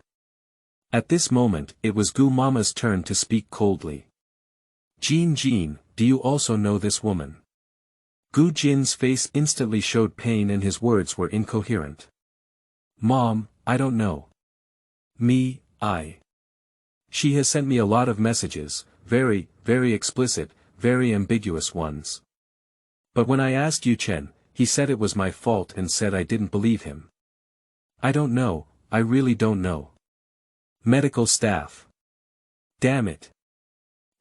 At this moment, it was Gu Mama's turn to speak coldly. Jin, do you also know this woman? Gu Jin's face instantly showed pain and his words were incoherent. Mom, I don't know. She has sent me a lot of messages, very, very explicit, very ambiguous ones. But when I asked Yuchen, he said it was my fault and said I didn't believe him. I don't know, I really don't know. Medical staff. Damn it.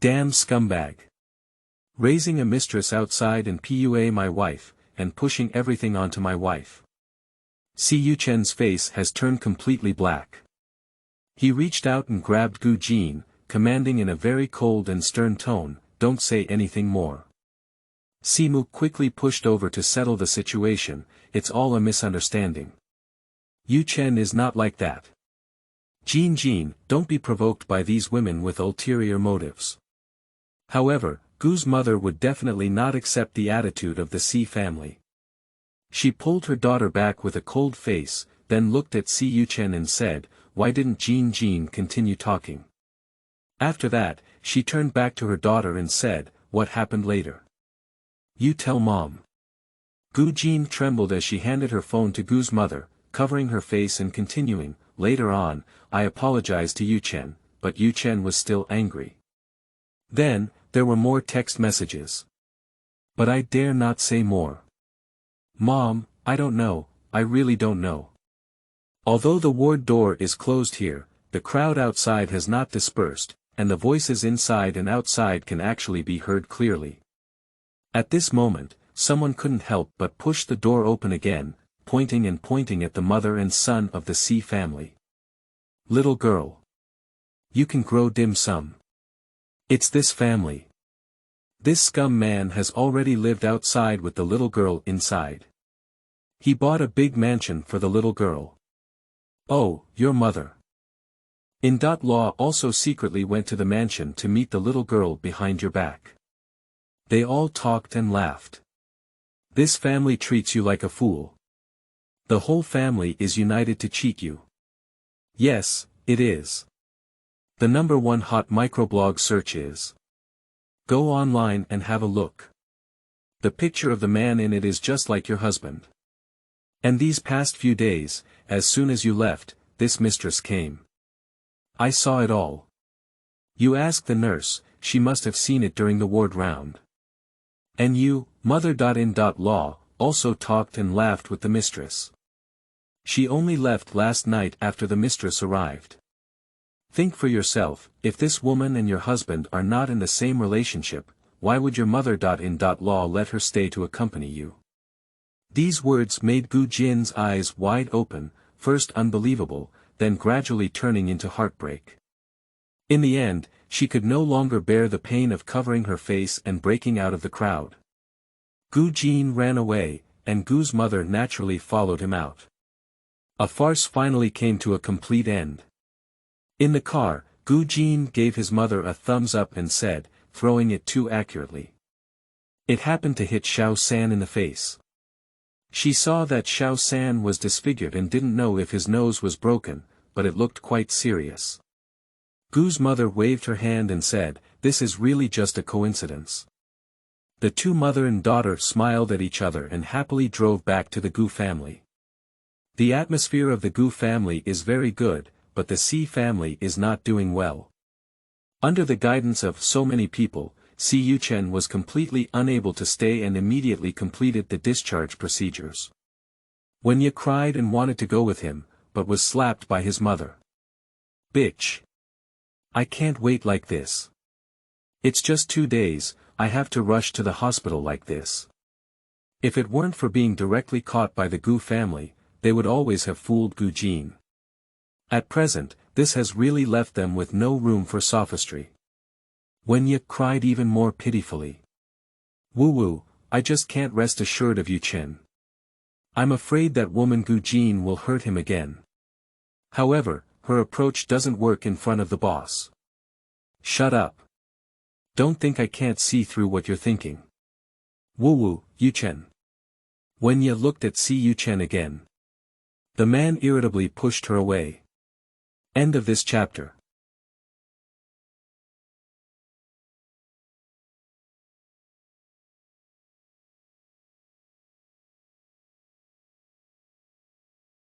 Damn scumbag. Raising a mistress outside and PUA my wife, and pushing everything onto my wife. Si Yuchen's face has turned completely black. He reached out and grabbed Gu Jin, commanding in a very cold and stern tone, don't say anything more. Simu quickly pushed over to settle the situation, it's all a misunderstanding. Yuchen is not like that. Jin, don't be provoked by these women with ulterior motives. However, Gu's mother would definitely not accept the attitude of the Si family. She pulled her daughter back with a cold face, then looked at Si Yuchen and said, "Why didn't Qianjin continue talking?" After that, she turned back to her daughter and said, "What happened later? You tell mom." Gu Jin trembled as she handed her phone to Gu's mother, covering her face and continuing, "Later on, I apologized to Yuchen, but Yuchen was still angry. Then, there were more text messages. But I dare not say more. Mom, I don't know, I really don't know. Although the ward door is closed here, the crowd outside has not dispersed, and the voices inside and outside can actually be heard clearly." At this moment, someone couldn't help but push the door open again, pointing at the mother and son of the C family. "Little girl. You can grow dim sum. It's this family. This scum man has already lived outside with the little girl inside. He bought a big mansion for the little girl. Oh, your mother. Law also secretly went to the mansion to meet the little girl behind your back. They all talked and laughed. This family treats you like a fool. The whole family is united to cheat you. Yes, it is. The #1 hot microblog search is. Go online and have a look. The picture of the man in it is just like your husband. And these past few days, as soon as you left, this mistress came. I saw it all. You ask the nurse, she must have seen it during the ward round. And you, mother.in.law, also talked and laughed with the mistress. She only left last night after the mistress arrived. Think for yourself, if this woman and your husband are not in the same relationship, why would your mother.in.law let her stay to accompany you?" These words made Gu Jin's eyes wide open, first unbelievable, then gradually turning into heartbreak. In the end, she could no longer bear the pain of covering her face and breaking out of the crowd. Gu Jin ran away, and Gu's mother naturally followed him out. A farce finally came to a complete end. In the car, Gu Jin gave his mother a thumbs up and said, throwing it too accurately. It happened to hit Xiao San in the face. She saw that Xiao San was disfigured and didn't know if his nose was broken, but it looked quite serious. Gu's mother waved her hand and said, "This is really just a coincidence." The two mother and daughter smiled at each other and happily drove back to the Gu family. The atmosphere of the Gu family is very good, but the Si family is not doing well. Under the guidance of so many people, Si Yuchen was completely unable to stay and immediately completed the discharge procedures. Wenya cried and wanted to go with him, but was slapped by his mother. "Bitch. I can't wait like this. It's just 2 days, I have to rush to the hospital like this." If it weren't for being directly caught by the Gu family, they would always have fooled Gu Jin. At present, this has really left them with no room for sophistry. Wenya cried even more pitifully. "Woo-woo, I just can't rest assured of Yuchen. I'm afraid that woman Gu Jin will hurt him again. However, her approach doesn't work in front of the boss." "Shut up. Don't think I can't see through what you're thinking. Woo-woo, Yuchen." Wenya looked at Si Yuchen again. The man irritably pushed her away. End of this chapter.